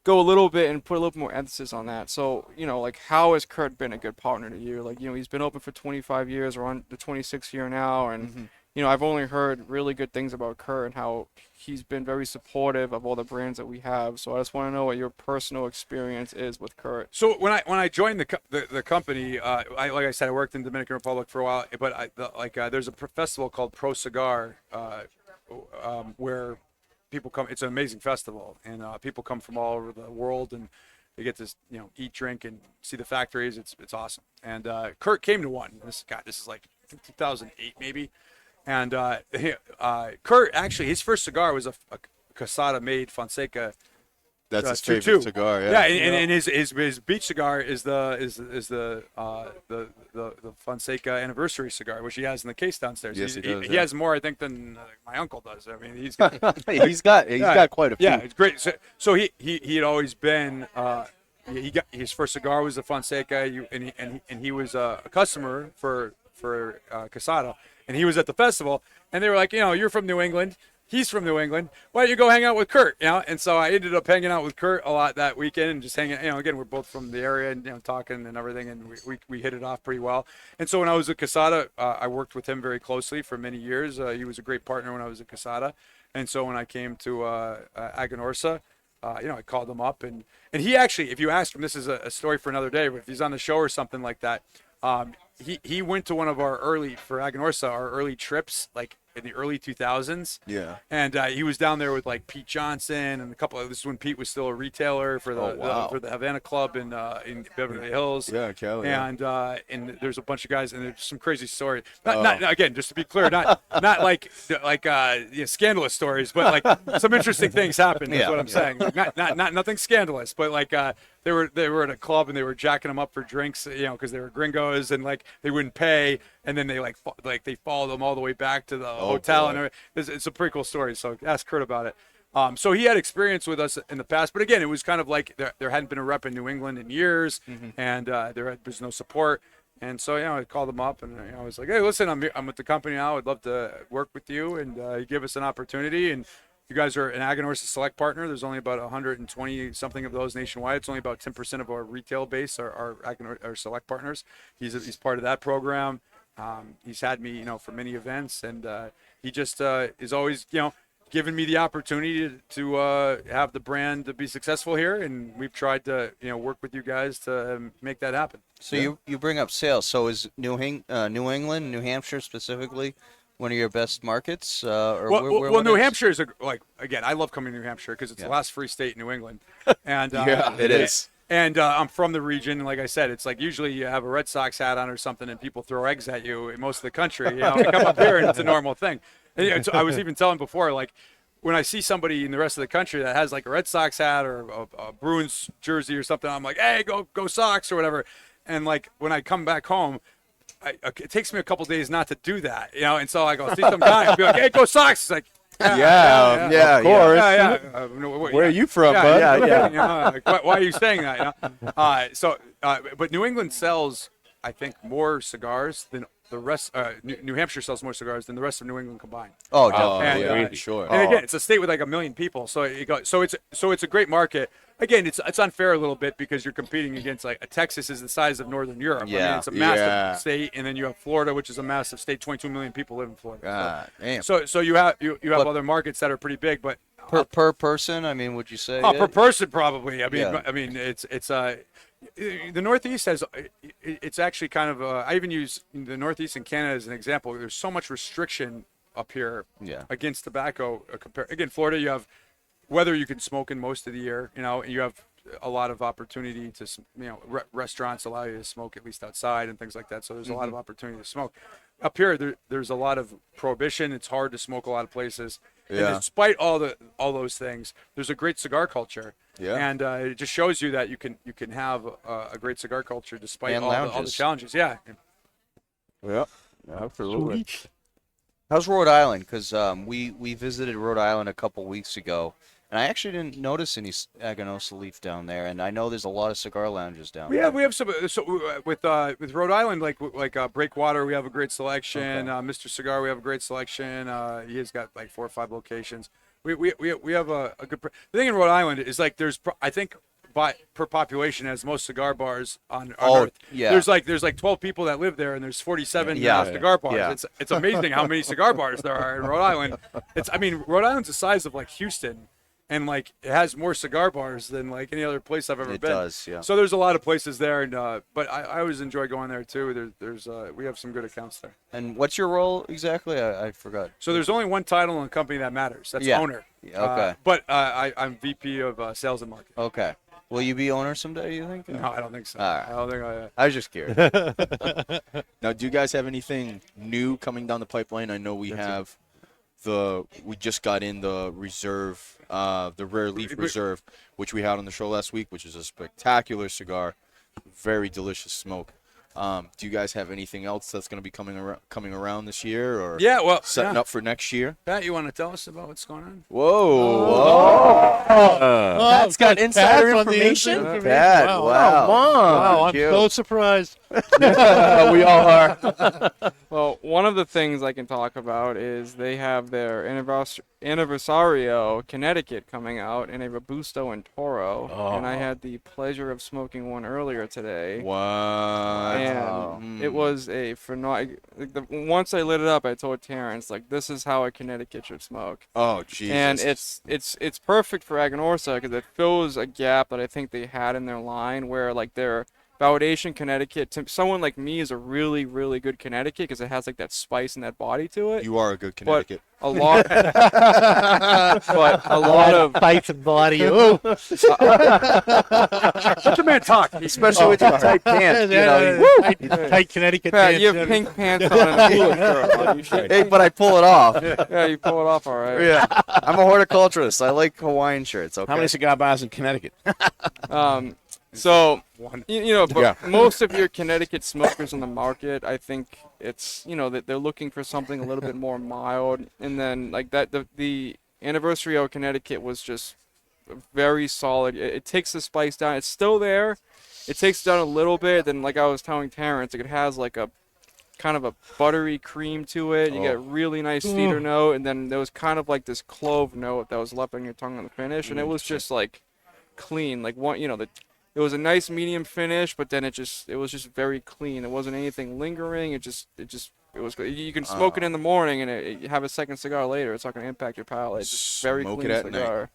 go a little bit and put a little more emphasis on that. So, like, how has Kurt been a good partner to you? Like, he's been open for 25 years. We're on the 26th year now, and I've only heard really good things about Kurt and how he's been very supportive of all the brands that we have. So I just want to know what your personal experience is with Kurt. So when I joined the company, like I said, I worked in Dominican Republic for a while, but there's a festival called Pro Cigar, where people come. It's an amazing festival, and people come from all over the world, and they get to eat, drink, and see the factories. It's awesome. And Kurt came to one. This is like 2008 maybe. And Kurt, actually, his first cigar was a Casada made Fonseca. That's his 2-2. favorite cigar. Yeah. And his beach cigar is the Fonseca anniversary cigar, which he has in the case downstairs. Yes, he does, He has more, I think, than my uncle does. I mean, he's he's got quite a few. yeah, it's great. So he had always been. He got his first cigar was the Fonseca, and he was a customer for Casada, and he was at the festival, and they were like, you're from New England. He's from New England. Why don't you go hang out with Kurt? And so I ended up hanging out with Kurt a lot that weekend and just hanging. Again, we're both from the area and talking and everything, and we hit it off pretty well. And so when I was at Casada, I worked with him very closely for many years. He was a great partner when I was at Casada, and so when I came to Aganorsa, I called him up, and he actually, if you ask him, this is a story for another day, but if he's on the show or something like that, he went to one of our early trips, like in the early 2000s. Yeah. And he was down there with like Pete Johnson and a couple of, this is when Pete was still a retailer for the Havana Club in Beverly Hills. Yeah, Kelly. And there's a bunch of guys, and there's some crazy stories. Not again, just to be clear, not like scandalous stories, but like some interesting things happened. Is what I'm saying. Like, not nothing scandalous, but like they were at a club and they were jacking them up for drinks, because they were gringos, and like they wouldn't pay, and then they they followed them all the way back to the hotel, and it's a pretty cool story. So ask Kurt about it. So he had experience with us in the past, but again, it was kind of like there hadn't been a rep in New England in years, and there was no support. And so, I called him up, and I was like, "Hey, listen, I'm with the company now. I'd love to work with you, and you give us an opportunity. And you guys are an Aganorsa Select partner. There's only about 120 something of those nationwide. It's only about 10% of our retail base are Aganorsa Select partners. He's part of that program. He's had me, for many events, and he just is always, given me the opportunity to have the brand to be successful here, and we've tried to work with you guys to make that happen. So you bring up sales. So is New England, New Hampshire specifically, one of your best markets? Or where New is? Hampshire is again, I love coming to New Hampshire because it's the last free state in New England, and It is. And I'm from the region, and like I said, it's like usually you have a Red Sox hat on or something, and people throw eggs at you in most of the country. You come up here, and it's a normal thing. And, I was even telling before, like, when I see somebody in the rest of the country that has like a Red Sox hat or a Bruins jersey or something, I'm like, hey, go Sox or whatever. And like when I come back home, it takes me a couple days not to do that, And so I go see some guy, I'll be like, hey, go Sox. It's like, Yeah, of course. Where are you from, bud? Like, why are you saying that? But New England sells, I think, more cigars than the rest. New Hampshire sells more cigars than the rest of New England combined. Oh, definitely. And, yeah, sure. And again, it's a state with like 1 million people, so it's a great market. Again, it's unfair a little bit because you're competing against like Texas is the size of Northern Europe. I mean, it's a massive state, and then you have Florida, which is a massive state. 22 million people live in Florida. Damn. So you have other markets that are pretty big, but Per person, I mean, would you say? per person probably. I mean, Yeah. it's the Northeast has it's actually kind of I even use the Northeast in Canada as an example. There's so much restriction up here against tobacco. Again, Florida, you have weather you can smoke in most of the year. You have a lot of opportunity to restaurants allow you to smoke at least outside and things like that. So there's a lot of opportunity to smoke. Up here, there's a lot of prohibition. It's hard to smoke a lot of places. Yeah. And despite all those things, there's a great cigar culture. Yeah. And it just shows you that you can have a great cigar culture despite And all the lounges. challenges. Yeah. Yeah, absolutely. How's Rhode Island? Because we visited Rhode Island a couple weeks ago, and I actually didn't notice any Aganorsa Leaf down there. And I know there's a lot of cigar lounges down there. We have some. So with Rhode Island, like Breakwater, we have a great selection. Mr. Cigar, we have a great selection. He has got like 4 or 5 locations. We have a good. The thing in Rhode Island is like I think per population has most cigar bars on Earth. Yeah. There's like 12 people that live there, and there's 47 cigar bars. Yeah. It's amazing how many cigar bars there are in Rhode Island. Rhode Island's the size of like Houston. And like it has more cigar bars than like any other place I've ever been. It does, yeah. So there's a lot of places there, and but I always enjoy going there too. There's we have some good accounts there. And what's your role exactly? I forgot. So there's only one title in the company that matters. That's owner. Okay. But I'm VP of sales and marketing. Okay. Will you be owner someday, you think? No, I don't think so. All right. I don't think I was just curious. Now, do you guys have anything new coming down the pipeline? I know we have we just got in the reserve, the Rare Leaf Reserve, which we had on the show last week, which is a spectacular cigar, very delicious smoke. Do you guys have anything else that's going to be coming around this year, or setting up for next year? Pat, you want to tell us about what's going on? Whoa! Pat's got insider Pat's on the information. inside Pat, Wow. wow. Wow, I'm Cute. so surprised. We all are. Well, one of the things I can talk about is they have their Anniversario Connecticut coming out in a Robusto and Toro, and I had the pleasure of smoking one earlier today. Wow. And it was a phenomenal. Once I lit it up, I told Terence, like, this is how a Connecticut should smoke. Oh, Jesus. And it's perfect for Aganorsa because it fills a gap that I think they had in their line where, like, their Validation Connecticut, to someone like me, is a really, really good Connecticut because it has like that spice and that body to it. You are a good Connecticut. But a lot of Spice and body. Ooh. Let the man talk. Especially with your tight pants. You know, Tight Connecticut Pat, pants. you have pink pants on and a foolish shirt. You should- hey, but I pull it off. yeah, you pull it off all right. Yeah. I'm a horticulturist. I like Hawaiian shirts. Okay. How many cigar bars in Connecticut? So, but most of your Connecticut smokers on the market, I think it's, that they're looking for something a little bit more mild. And then, like, the Anniversario Connecticut was just very solid. It takes the spice down. It's still there. It takes it down a little bit. Then, like I was telling Terrence, it has, like, a kind of a buttery cream to it. You get a really nice cedar note. And then there was kind of, like, this clove note that was left on your tongue on the finish. And it was just, like, clean. Like, it was a nice medium finish, but then it was just very clean. It wasn't anything lingering. It just It was good. You can smoke it in the morning and you have a second cigar later. It's not going to impact your palate. It's just very Smoke clean it at cigar.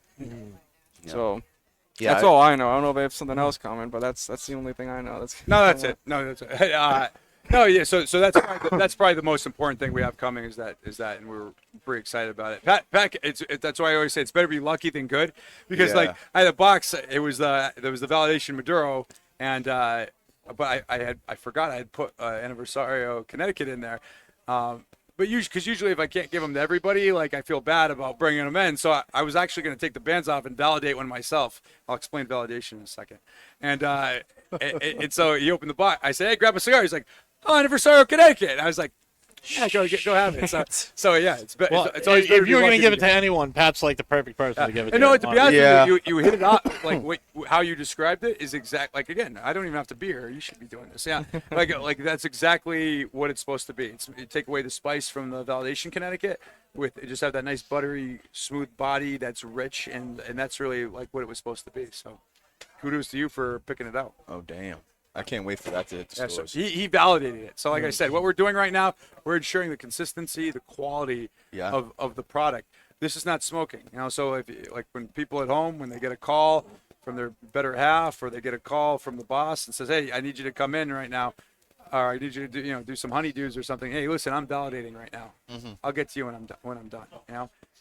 So Yeah, that's all I know. I don't know if they have something else coming, but that's the only thing I know. No, that's it. No, that's it. No, yeah. So that's probably the most important thing we have coming is that, and we're pretty excited about it. Pat, that's why I always say it's better be lucky than good, because like I had a box. It was there was the validation Maduro, and but I forgot I had put Aniversario Connecticut in there. But usually if I can't give them to everybody, like I feel bad about bringing them in. So I was actually going to take the bands off and validate one myself. I'll explain validation in a second. And and so he opened the box. I said, "Hey, grab a cigar." He's like, "Oh, Aniversario Connecticut." And I was like, "Yeah, go have it." So yeah, it's always if you were going to give it to anyone, Pat's like the perfect person to give it to. And no, to be honest Yeah. with you hit it off. Like how you described it is exact. Like again, I don't even have to be here. You should be doing this. Yeah, like that's exactly what it's supposed to be. You take away the spice from the validation Connecticut, you just have that nice buttery, smooth body that's rich, and that's really like what it was supposed to be. So, kudos to you for picking it out. Oh damn! I can't wait for that to hit the Yeah, so stores. he validated it. So like I said, what we're doing right now, we're ensuring the consistency, the quality of the product. This is not smoking, So if like when people at home, when they get a call from their better half, or they get a call from the boss and says, "Hey, I need you to come in right now," or "I need you to do some honeydews or something." Hey, listen, I'm validating right now. I'll get to you when I'm done.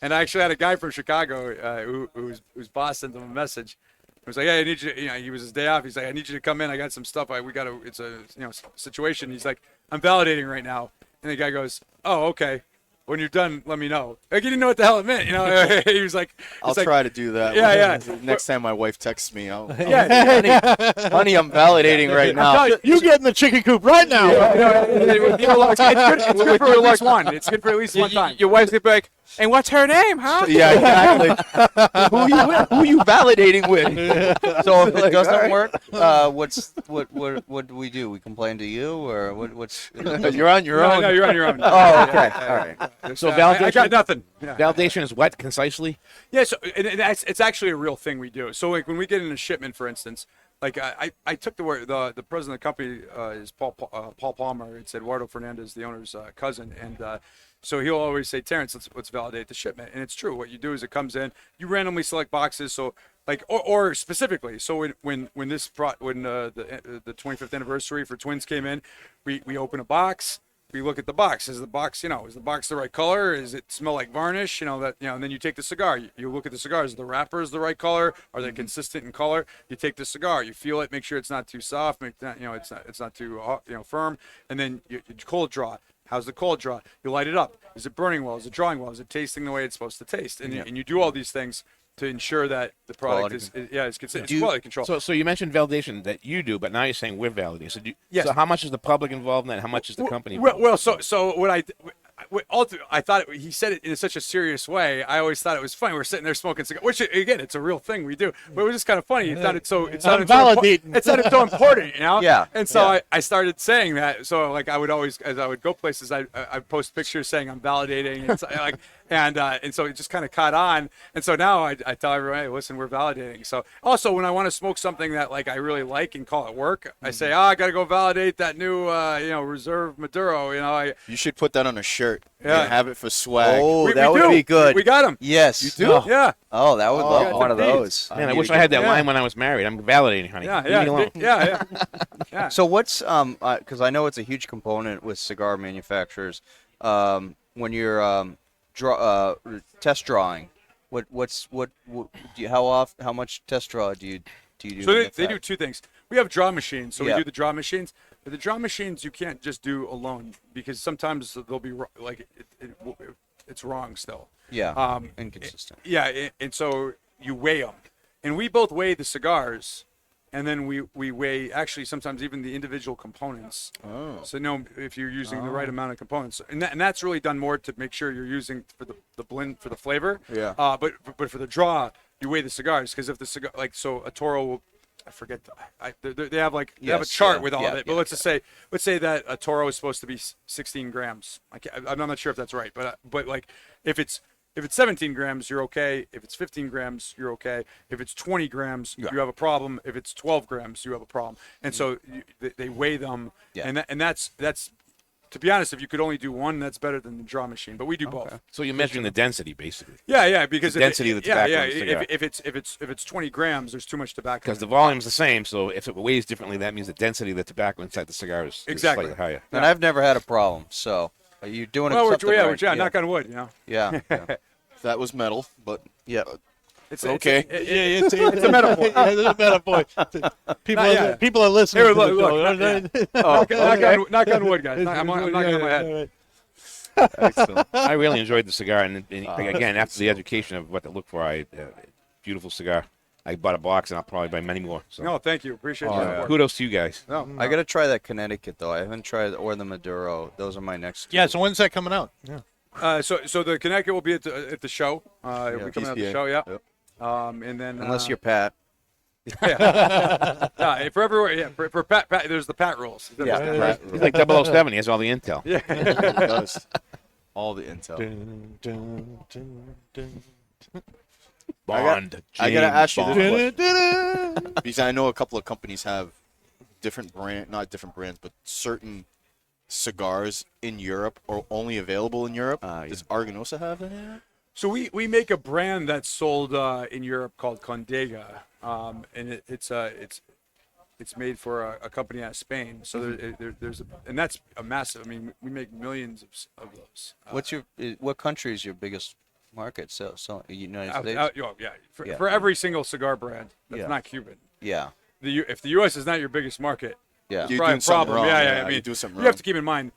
And I actually had a guy from Chicago whose boss sent him a message. He was like, "Hey, I need you." He was his day off. He's like, "I need you to come in. I got some stuff. It's a situation." He's like, "I'm validating right now." And the guy goes, "Oh, okay. When you're done, let me know." Like he didn't know what the hell it meant. He was like, I'll try to do that. Yeah. Next time my wife texts me, honey, I'm validating right now. You get in the chicken coop right now. It's good for at least one. It's good for at least one time. Your wife's gonna be like, "And what's her name, huh?" Yeah, exactly. who you validating with? So if it doesn't work, what do we do? We complain to you, or what's? You're on your own. No, you're on your own. Oh, okay, all right. So I got nothing. Yeah. validation is what concisely? Yeah, so and it's actually a real thing we do. So like when we get in a shipment, for instance, like I took the president of the company is Paul Palmer. It's Eduardo Fernandez, the owner's cousin, and so he'll always say, "Terrence, let's validate the shipment." And it's true. What you do is it comes in, you randomly select boxes. So like or specifically, so when the 25th anniversary for Twins came in, we open a box. We look at the box. Is the box the right color? Is it smell like varnish? And then you take the cigar. You look at the cigar. Is the wrappers the right color? Are they consistent in color? You take the cigar. You feel it. Make sure it's not too soft. It's not too firm. And then you cold draw. How's the cold draw? You light it up. Is it burning well? Is it drawing well? Is it tasting the way it's supposed to taste? And you do all these things to ensure that the product is consistent. It's quality control. So you mentioned validation that you do, but now you're saying we're validating. So, Yes. So how much is the public involved in that? How much is the company involved? Well, so what I thought he said it in such a serious way. I always thought it was funny. We're sitting there smoking cigars, which again, it's a real thing we do. But it was just kind of funny. It sounded so important, Yeah. And so I started saying that. So like I would always, as I would go places, I post pictures saying I'm validating, and so, and so it just kind of caught on. And so now I tell everyone, "Hey, listen, we're validating." So also when I want to smoke something that like I really like and call it work, I say, "I got to go validate that new Reserve Maduro." You should put that on a shirt. Yeah. And have it for swag. Oh, that we would do. be good. We got him. Yes. You do? Yeah. Oh, that would love one of those. Man, I wish I had that line when I was married. I'm validating, honey. Yeah, Leave me alone. yeah. So what's because I know it's a huge component with cigar manufacturers when you're test drawing. How much test draw do you do? So in the they do fact? two things. We have draw machines, so Yeah. we do the draw machines. But the draw machines you can't just do alone because sometimes they'll be like it's wrong still. Yeah. Inconsistent. Yeah, and so you weigh them, and we both weigh the cigars, and then we weigh actually sometimes even the individual components. Oh. So know if you're using the right amount of components, and that's really done more to make sure you're using for the blend for the flavor. Yeah. But for the draw, you weigh the cigars because if the cigar a Toro will. I forget. They have like they have a Yes, chart yeah, with all yeah, of it. But yeah, let's say that a Toro is supposed to be 16 grams. I'm not sure if that's right, but like if it's 17 grams, you're okay. If it's 15 grams, you're okay. If it's 20 grams, you have a problem. If it's 12 grams, you have a problem. And so they weigh them, Yeah. and that's to be honest, if you could only do one, that's better than the draw machine. But we do both. So you're measuring the density, basically. Yeah, because The density of the tobacco in the cigar. If it's 20 grams, there's too much tobacco. Because the volume's the same, so if it weighs differently, that means the density of the tobacco inside the cigar is Exactly. slightly higher. And I've never had a problem. So are you doing Well, something right? knock on wood. You know, Yeah. That was metal, but Yeah. it's okay. It's a metaphor. Yeah, it's a metaphor. People are listening. Here, to look, the look. show. knock on wood, guys. I'm knocking on my head. Excellent. I really enjoyed the cigar, and again, after the education of what to look for, beautiful cigar. I bought a box, and I'll probably buy many more. So. No, thank you. Appreciate your support. Kudos to you guys. No, I got to try that Connecticut, though. I haven't tried or the Maduro. Those are my next two. Yeah. So when's that coming out? Yeah. So the Connecticut will be at the show. It'll be coming out at the PCA. show. Yeah. Yep. And then Unless you're Pat. for everywhere. Yeah. For Pat. There's the Pat rules. Yeah. He's like 007. He has all the intel. Yeah. It does. All the intel. Dun, dun, dun, dun. Bond. I gotta ask you James this Bond. question because I know a couple of companies have not different brands, but certain cigars in Europe are only available in Europe. Does Aganorsa have any? So we make a brand that's sold in Europe called Condega, and it's made for a company out of Spain. So there's and that's a massive. I mean, we make millions of those. What country is your biggest market? So United States. For every single cigar brand that's Yeah. not Cuban. Yeah. If the U.S. is not your biggest market, Yeah. it's You're probably doing a something problem. wrong. Yeah, Yeah, I mean, you do something you have wrong. to keep in mind,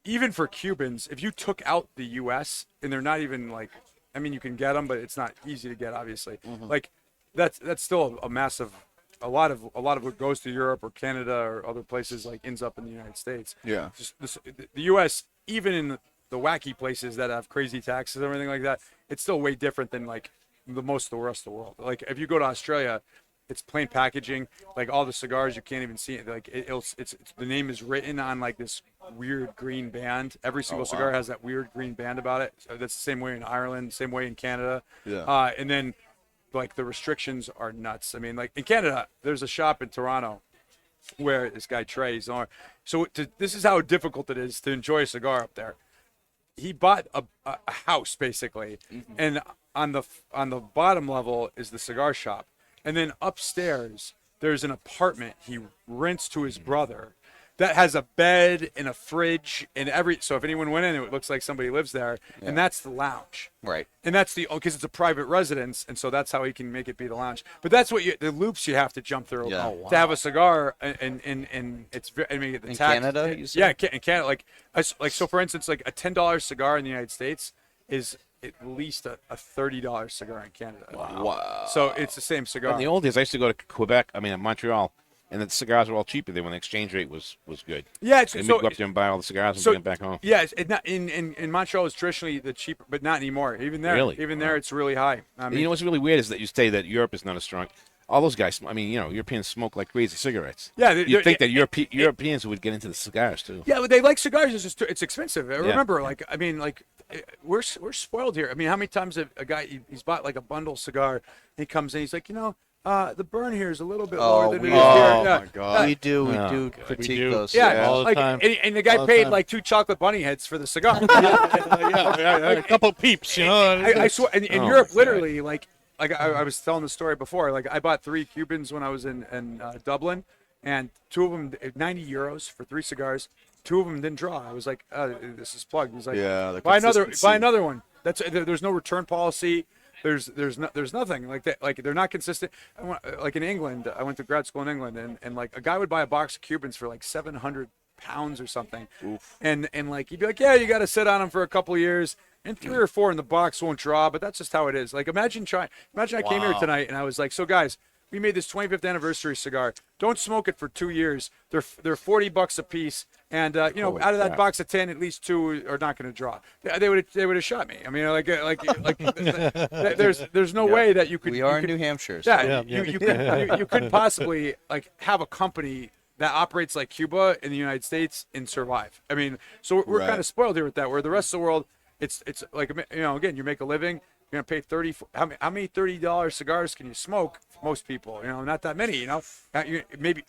even for Cubans, if you took out the U.S. and they're not even like, I mean, you can get them, but it's not easy to get, obviously. Like, that's still a massive. A lot of what goes to Europe or Canada or other places like ends up in the United States. Yeah. The U.S. even in the wacky places that have crazy taxes and everything like that, it's still way different than like most of the rest of the world. Like if you go to Australia, it's plain packaging. Like all the cigars, you can't even see it. Like it's the name is written on like this weird green band. Every single cigar has that weird green band about it. So that's the same way in Ireland, same way in Canada. Yeah. And then like the restrictions are nuts. I mean, like in Canada, there's a shop in Toronto where this guy Trey, this is how difficult it is to enjoy a cigar up there. He bought a house basically, and on the bottom level is the cigar shop, and then upstairs there's an apartment he rents to his brother that has a bed and a fridge and so if anyone went in, it looks like somebody lives there, and that's the lounge. Right. And that's because it's a private residence, and so that's how he can make it be the lounge. But that's what the loops you have to jump through Yeah. to have a cigar, and it's very. I mean, the In tax, Canada, you said? yeah, in Canada, like so. For instance, like a $10 cigar in the United States is at least a $30 cigar in Canada. Wow. So it's the same cigar. In the old days, I used to go to Quebec. I mean, Montreal, and the cigars were all cheaper there when the exchange rate was good. Yeah, And we'd go up there and buy all the cigars and bring them back home. Yeah, in Montreal is traditionally the cheaper, but not anymore. Even there, Really? there, it's really high. I mean, You know what's really weird is that you say that Europe is not as strong. All those guys, I mean, Europeans smoke like crazy cigarettes. Yeah, You'd think that Europeans would get into the cigars too. yeah, but they like cigars. It's expensive. Remember, like I mean, like we're spoiled here. I mean, how many times a guy he's bought like a bundle cigar, he comes in, he's like, the burn here is a little bit lower than it is here. my God. We do We critique do. those. Yeah, all the like, time. And the guy All the paid time. like 2 chocolate bunny heads for the cigar. a couple peeps, you know. I swear, in Oh, Europe, my God. literally, like I was telling the story before. Like I bought 3 Cubans when I was in Dublin, and 2 of them, 90 euros for 3 cigars. 2 of them didn't draw. I was like, this is plugged. He's like, Yeah, the buy another consistency. one. There's no return policy. There's nothing like that. Like they're not consistent. Like in England, I went to grad school in England, and like a guy would buy a box of Cubans for like 700 pounds or something. And like he'd be like, yeah, you got to sit on them for a couple of years, and 3 or 4 in the box won't draw, but that's just how it is. Like imagine I came here tonight and I was like, so guys, we made this 25th anniversary cigar. Don't smoke it for 2 years. They're $40 a piece, and out of that crap. box of 10, at least 2 are not going to draw. They would have shot me. I mean, like there's no way that you could. We are you in could, New Hampshire. Yeah, you couldn't possibly like have a company that operates like Cuba in the United States and survive. I mean, so we're Right. kind of spoiled here with that. Where the rest of the world, it's like again, you make a living. you're gonna pay 30. How many $30 cigars can you smoke? Most people, not that many.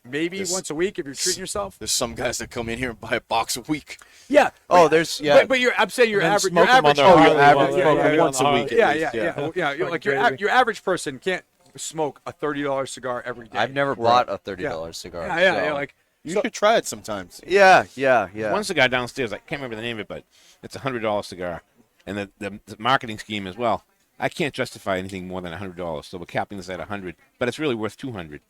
Maybe once a week if you're treating yourself. There's some guys that come in here and buy a box a week. Yeah. Oh, there's yeah. But I'm saying your average. smoke 'em on their Oh, Harley your average while smoker they're once a on week. the at Yeah, least, yeah. Like your average person can't smoke a $30 cigar every day. I've never bought a $30 cigar. Yeah. so- Like You should try it sometimes. Yeah. One cigar downstairs, I can't remember the name of it, but it's a $100 cigar, and the marketing scheme as well. I can't justify anything more than $100, so we're capping this at $100, but it's really worth $200.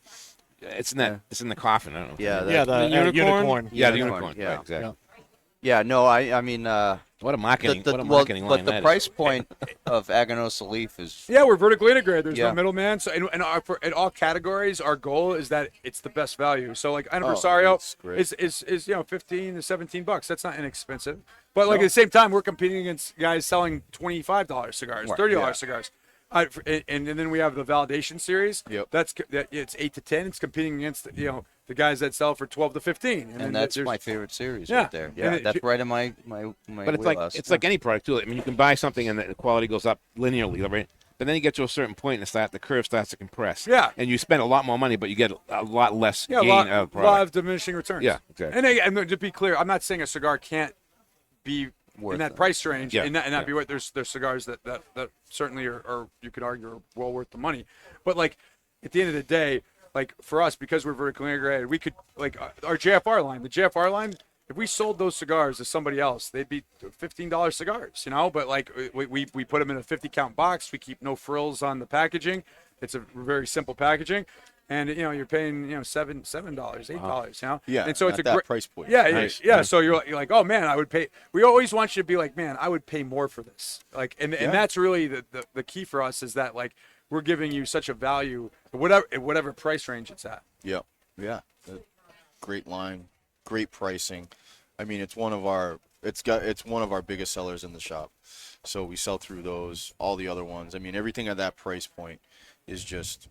It's in that. It's in the coffin. I don't know. Yeah. Yeah, the unicorn. Yeah, the Unicorn, unicorn. yeah. Right, exactly. Yeah. No, I mean. What a marketing! The, what a well, marketing line but the that price is. point of Aganorsa Leaf is yeah, we're vertically integrated. There's Yeah. no middleman. So in all categories, our goal is that it's the best value. So like that's Aniversario great. is $15 to $17. That's not inexpensive. But like at the same time, we're competing against guys selling $25 cigars, $30 cigars. And then we have the validation series. Yep. It's 8 to 10. It's competing against the guys that sell for 12 to 15. and that's my fairite series Yeah. right there. And Yeah, it- that's right in my But it's wheelhouse. like any product too. I mean, you can buy something and the quality goes up linearly, right? But then you get to a certain point and the curve starts to compress. Yeah. And you spend a lot more money, but you get a lot less Yeah, gain out of the lot product. of diminishing returns. Yeah, exactly. And to be clear, I'm not saying a cigar can't be Worth in that it. price range Yeah, and not yeah. be what there's cigars that certainly are you could argue are well worth the money. But like at the end of the day, like for us, because we're vertically integrated, we could like our JFR line, the JFR line. If we sold those cigars to somebody else, they'd be $15 cigars, But like we put them in a 50 count box. We keep no frills on the packaging. It's a very simple packaging, and you're paying $7, $8, Yeah, And so it's at a that great price point. Yeah, Nice. yeah. So you're like, oh man, I would pay. We always want you to be like, man, I would pay more for this. Like, and that's really the key for us is that like we're giving you such a value, whatever price range it's at. Yeah. Great line, great pricing. I mean, it's one of our biggest sellers in the shop. So we sell through those, all the other ones. I mean, everything at that price point is just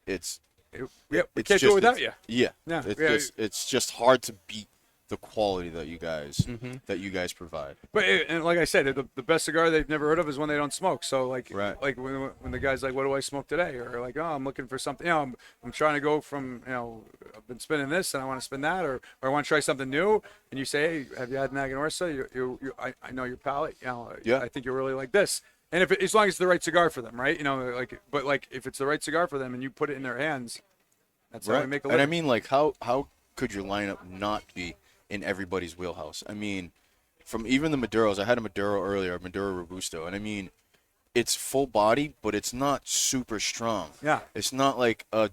We it's can't do just- it without you. Yeah. Yeah, It's just hard to beat the quality that you guys provide. But and like I said, the best cigar they've never heard of is one they don't smoke. So like Right. like when the guy's like, what do I smoke today? Or like, oh, I'm looking for something. I'm trying to go from I've been spinning this and I want to spin that, or I want to try something new. And you say, hey, have you had an Aganorsa? I know your palate. Yeah. I think you really like this. And as long as it's the right cigar for them, right? But if it's the right cigar for them and you put it in their hands, that's how we make a And living. I mean, like, how could your lineup not be in everybody's wheelhouse? I mean, from even the Maduros, I had a Maduro earlier, Maduro Robusto, and I mean, it's full body, but it's not super strong. Yeah. It's not like a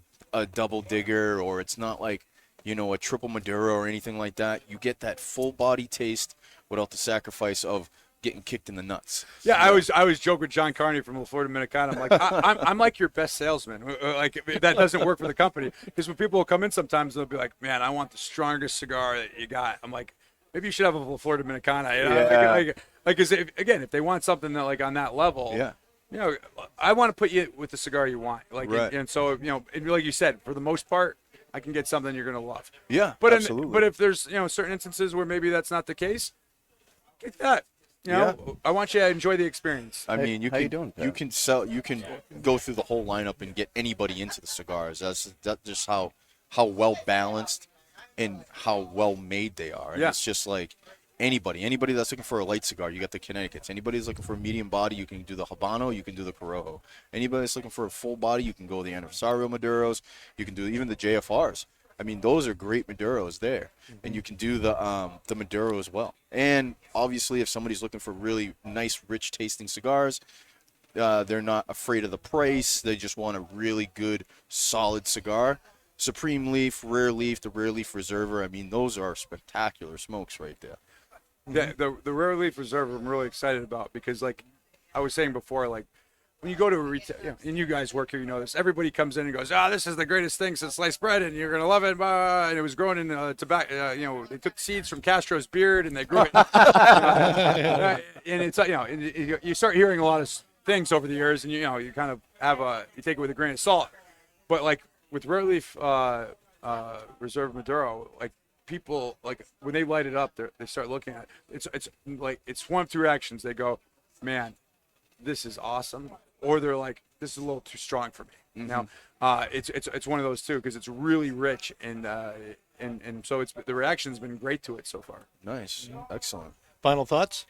double digger, or it's not like, a triple Maduro or anything like that. You get that full body taste without the sacrifice of getting kicked in the nuts. Yeah, I was joking with John Carney from La Florida Dominicana. I'm like, I'm like your best salesman. Like that doesn't work for the company, because when people will come in sometimes they'll be like, man, I want the strongest cigar that you got. I'm like, maybe you should have a La Florida Dominicana. Yeah. Like, if they want something that like on that level. Yeah. I want to put you with the cigar you want. Like, Right. and so and like you said, for the most part, I can get something you're gonna love. Yeah, But absolutely. but if there's certain instances where maybe that's not the case, get that. I want you to enjoy the experience. I mean, how you doing, Pat? you can go through the whole lineup and get anybody into the cigars. That's just how well balanced and how well made they are. And Yeah. it's just like anybody that's looking for a light cigar, you got the Connecticut's. Anybody that's looking for a medium body, you can do the Habano, you can do the Corojo. Anybody that's looking for a full body, you can go the Aniversario Maduros, you can do even the JFRs. I mean, those are great Maduros there, and you can do the Maduro as well. And obviously, if somebody's looking for really nice, rich tasting cigars, they're not afraid of the price. They just want a really good, solid cigar. Supreme Leaf, Rare Leaf, the Rare Leaf Reserver. I mean, those are spectacular smokes right there. The Rare Leaf Reserve I'm really excited about, because like I was saying before, like when you go to a retail, and you guys work here, you know this. Everybody comes in and goes, this is the greatest thing since sliced bread, and you're gonna love it. Blah. And it was grown in tobacco. They took seeds from Castro's beard and they grew it. And it's and you start hearing a lot of things over the years, and you kind of you take it with a grain of salt. But like with Rare Leaf Reserve Maduro, like people, like when they light it up, they start looking at it. It's like it's one of two reactions. They go, man, this is awesome, or they're like, this is a little too strong for me. Now, it's one of those two because it's really rich and so it's the reaction's been great to it so far. Nice, excellent. Final thoughts?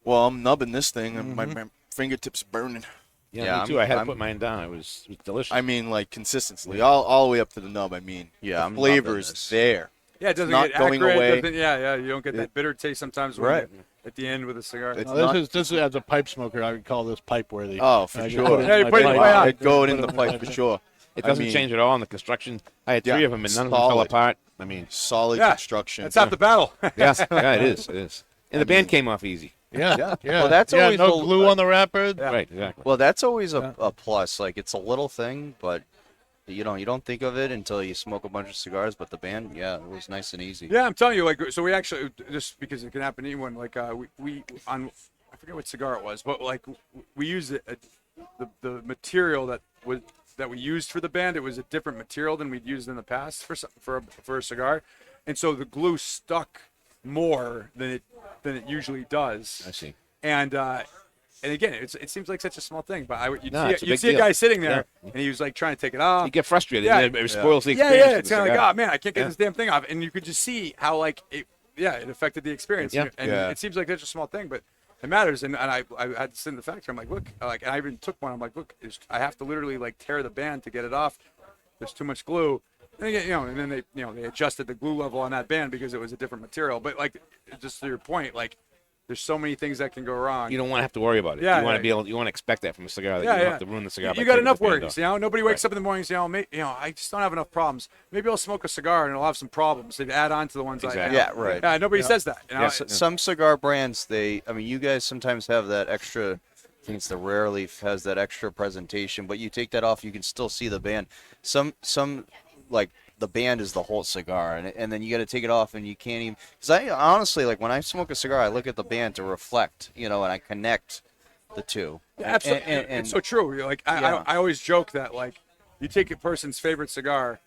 Well, I'm nubbing this thing, and my fingertips burning. Yeah, me too. I had to put mine down. It was delicious. I mean, like consistently, all the way up to the nub. I mean, the flavor is there. Yeah, it doesn't not get going acrid, away. You don't get that bitter taste sometimes at the end with a cigar. It's This is as a pipe smoker, I would call this pipe worthy. Oh, for I sure. put it in Yeah, you my put it pipe. way out. It going in the pipe for sure. it doesn't change at all in the construction. I had 3 of them, and none of them fell solid. apart. I mean, Solid Yeah, construction. That's half the battle. yeah, it is. It is. And the band came off easy. Yeah. Well, that's always no a- glue on the wrapper. Right, exactly. Well, that's always a plus. Like, it's a little thing, but you don't think of it until you smoke a bunch of cigars. But the band, it was nice and easy. Yeah, I'm telling you, like, so we actually, just because it can happen to anyone, like, we on, I forget what cigar it was, but like, we used the material that we used for the band. It was a different material than we'd used in the past for a cigar, and so the glue stuck more than it usually does. I see. And again, it seems like such a small thing, but it's a you'd big see a deal. guy sitting there, and he was like trying to take it off. You get frustrated. Yeah. And it spoils the Yeah, experience. yeah. of It's the kind of like, cigar. oh man, I can't get this damn thing off, and you could just see how like it affected the experience. Yeah. And it seems like such a small thing, but it matters. And I had to send the factory. I'm like, look, like, and I even took one. I'm like, look, I have to literally like tear the band to get it off. There's too much glue. And and then they adjusted the glue level on that band because it was a different material. But like, just to your point, like, there's so many things that can go wrong. You don't want to have to worry about it. Yeah, you want yeah. to be able. You want to expect that from a cigar. That Yeah, you don't yeah. have to ruin the cigar. by You got taking enough the band worries, off. Nobody wakes up in the morning and says, I just don't have enough problems. Maybe I'll smoke a cigar and it'll have some problems. They add on to the ones Exactly. Yeah, right. Yeah, nobody says that. Some cigar brands, you guys sometimes have that extra. I think it's the Rare Leaf has that extra presentation, but you take that off, you can still see the band. Some like the band is the whole cigar, and then you got to take it off, and you can't even. Because I honestly, like, when I smoke a cigar, I look at the band to reflect, and I connect the two. Absolutely, And it's so true. Like I always joke that like you take a person's favorite cigar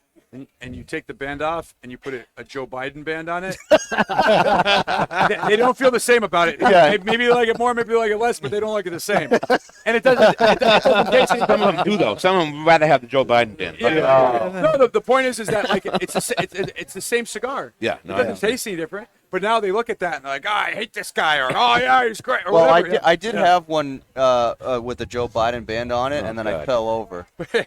and you take the band off and you put a Joe Biden band on it. they don't feel the same about it. Yeah. Maybe they like it more, maybe they like it less, but they don't like it the same. And it doesn't taste any Some of them do though. Some of them would rather have the Joe Biden band. No, the point is that like it's the same cigar. Yeah, It doesn't taste any different. But now they look at that and they're like, I hate this guy, or oh yeah, he's great, or Well, whatever. I did have one with the Joe Biden band on it, and then I God. fell over. It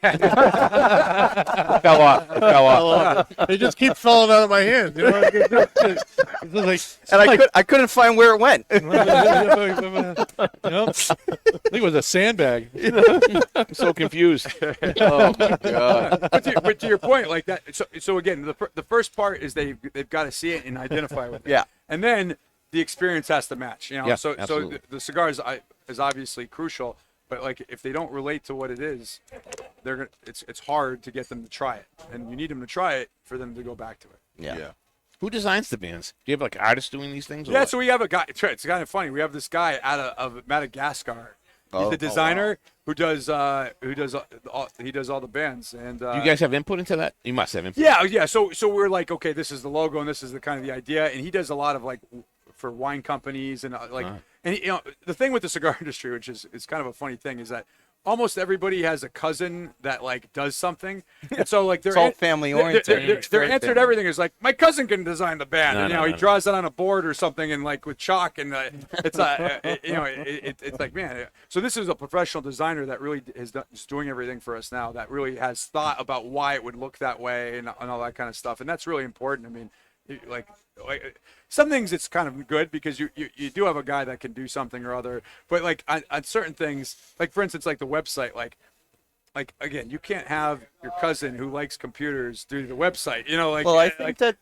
fell off. It fell off. They just keep falling out of my hands. It's like, And I couldn't find where it went. I think it was a sandbag. I'm so confused. Oh my god. But to your point, like that. So again, the first part is they've got to see it and identify with it. Yeah. And then the experience has to match. Yeah, so absolutely. the cigar is obviously crucial. But like if they don't relate to what it is, it's hard to get them to try it, and you need them to try it for them to go back to it. Yeah. Who designs the bands? Do you have like artists doing these things? or Yeah, what? so we have a guy. It's kind of funny. We have this guy out of Madagascar. He's the designer who does all the bands. And Do you guys have input into that? You must have input. yeah. So we're like, okay, this is the logo and this is the kind of the idea. And he does a lot of like for wine companies and and the thing with the cigar industry, which is kind of a funny thing, is that almost everybody has a cousin that like does something, and so like It's all family oriented. Their answer to everything is like, my cousin can design the band, and No, he no. draws it on a board or something, and like with chalk, and it's it's like, man. So this is a professional designer that really is doing everything for us now. That really has thought about why it would look that way and all that kind of stuff, and that's really important. I mean, like some things it's kind of good because you do have a guy that can do something or other, but like on certain things, like for instance, like the website, like again, you can't have your cousin who likes computers do the website, Well, I think that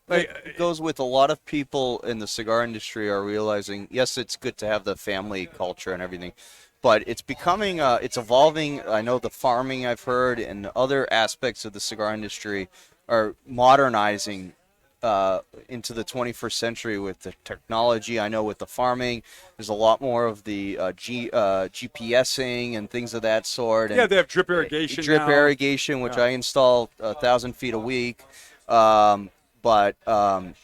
goes with a lot of people in the cigar industry are realizing, yes, it's good to have the family culture and everything, but it's becoming, it's evolving. I know the farming I've heard and other aspects of the cigar industry are modernizing into the 21st century with the technology. I know with the farming, there's a lot more of the GPSing and things of that sort. And they have drip irrigation. Drip now. irrigation, which I install 1,000 feet a week. but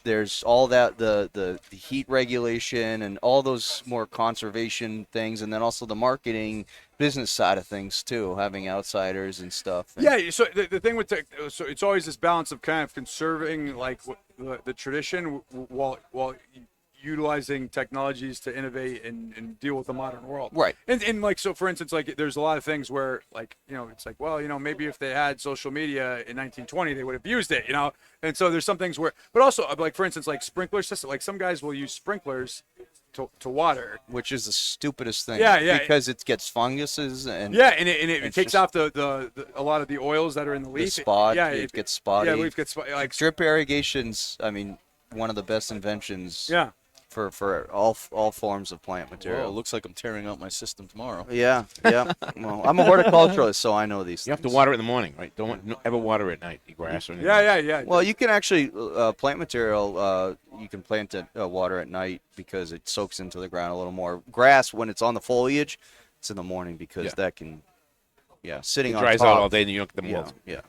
there's all that the heat regulation and all those more conservation things, and then also the marketing business side of things too, having outsiders and stuff. And Yeah, so the thing with so it's always this balance of kind of conserving like the tradition while utilizing technologies to innovate and deal with the modern world. Right. And like, so for instance, like there's a lot of things where like, it's like, well, maybe if they had social media in 1920, they would have used it, And so there's some things where, but also like, for instance, like sprinkler system, like some guys will use sprinklers to water. which is the stupidest thing. Yeah. Because it gets funguses and And it takes just- off the a lot of the oils that are in the the leaf. spot. Yeah, it gets spotty. Yeah, leaf gets like Drip irrigation's, I mean, one of the best inventions. yeah. For all forms of plant Well, it material. looks like I'm tearing out my system tomorrow. Yeah. Well, I'm a horticulturalist, so I know these You have things. to water it in the morning, right? Don't ever water at night, the grass or anything. Yeah. Well, you can actually plant material. You can plant it water at night because it soaks into the ground a little more. Grass, when it's on the foliage, it's in the morning because Yeah. that can, sitting It on dries top. out all day and you don't get the Yeah, mold. yeah.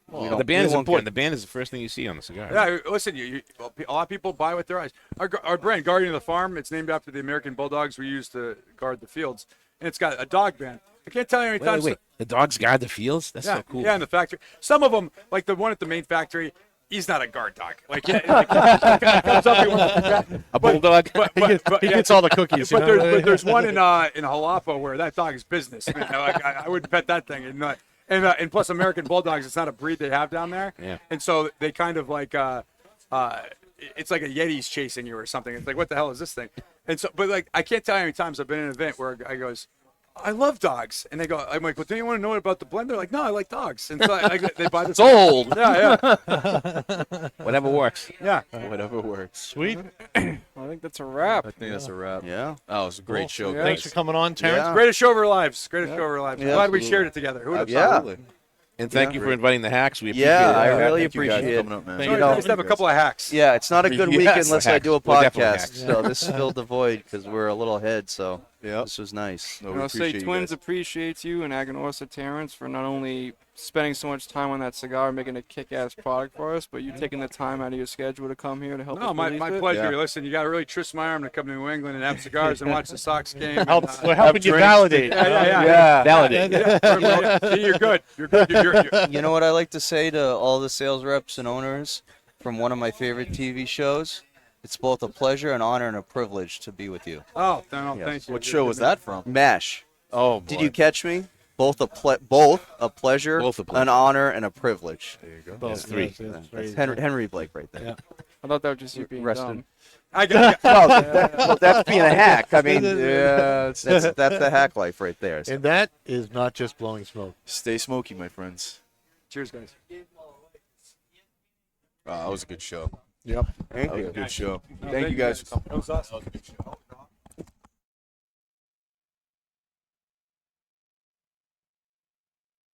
The band is important. The band is the first thing you see on the cigar. Yeah, listen, a lot of people buy with their eyes. Our brand, Guardian of the Farm, it's named after the American Bulldogs we use to guard the fields. And it's got a dog band. I can't tell you how many times. Wait. The dogs guard the fields? That's so cool. Yeah, in the factory. Some of them, like the one at the main factory, he's not a guard dog. Like, he comes up, he wants to- A bulldog? but He gets all the cookies. But there's one in Jalapa where that dog is business. Man. Like, I wouldn't pet that thing. And plus American Bulldogs, it's not a breed they have down there. Yeah. And so they kind of like it's like a Yeti's chasing you or something. It's like, what the hell is this thing? And so, but like, I can't tell you how many times I've been in an event where a guy goes, I love dogs. And they go, I'm like, well, do you want to know about the blend? They're like, no, I like dogs. And so they buy this. Sold. Yeah. Whatever works. Yeah. Whatever works. Sweet. I think that's a wrap. I think that's a wrap. Yeah. Oh, it was a great show, yeah. guys. Thanks for coming on, Terrence. Yeah. Greatest show of our lives. Greatest show of our lives. Yeah, Glad we absolutely. shared it together. Who would have Yeah. thought? Absolutely. And thank you for inviting the hacks. We appreciate Yeah, it. I really Thank you guys for appreciate it. coming up, man. Thank It's you. nice to have a couple of hacks. Yeah, it's not a good week Yes, unless I hacks. do a We're definitely podcast. hacks. So this filled the void because we're a little ahead. So Yep. this was nice. No, And we I'll say appreciate you Twins guys. appreciates you and Aganorsa Terrence for not only spending so much time on that cigar, making a kick-ass product for us, but you taking the time out of your schedule to come here to help No, us my release it. pleasure. Yeah. Listen, you got to really twist my arm to come to New England and have cigars and watch the Sox game. and, Helps. We're helping you drinks. validate. Yeah. Validate. Yeah, you're good. You're good. You're You know what I like to say to all the sales reps and owners from one of my favorite TV shows? It's both a pleasure, an honor, and a privilege to be with you. Oh, no, thank you. What show was that from? MASH. Oh, boy. Did you catch me? Both a pleasure, Both a pleasure. an honor, and a privilege. There you go. Both, three. That's Henry Blake right there. Yeah. I thought that was just you being Rest dumb. in- I got Well, that's being a hack. I mean, that's the hack life right there. And that is not just blowing smoke. Stay smoky, my friends. Cheers, guys. That was a good show. Yep. That was a good show. Thank you guys for coming. That was awesome.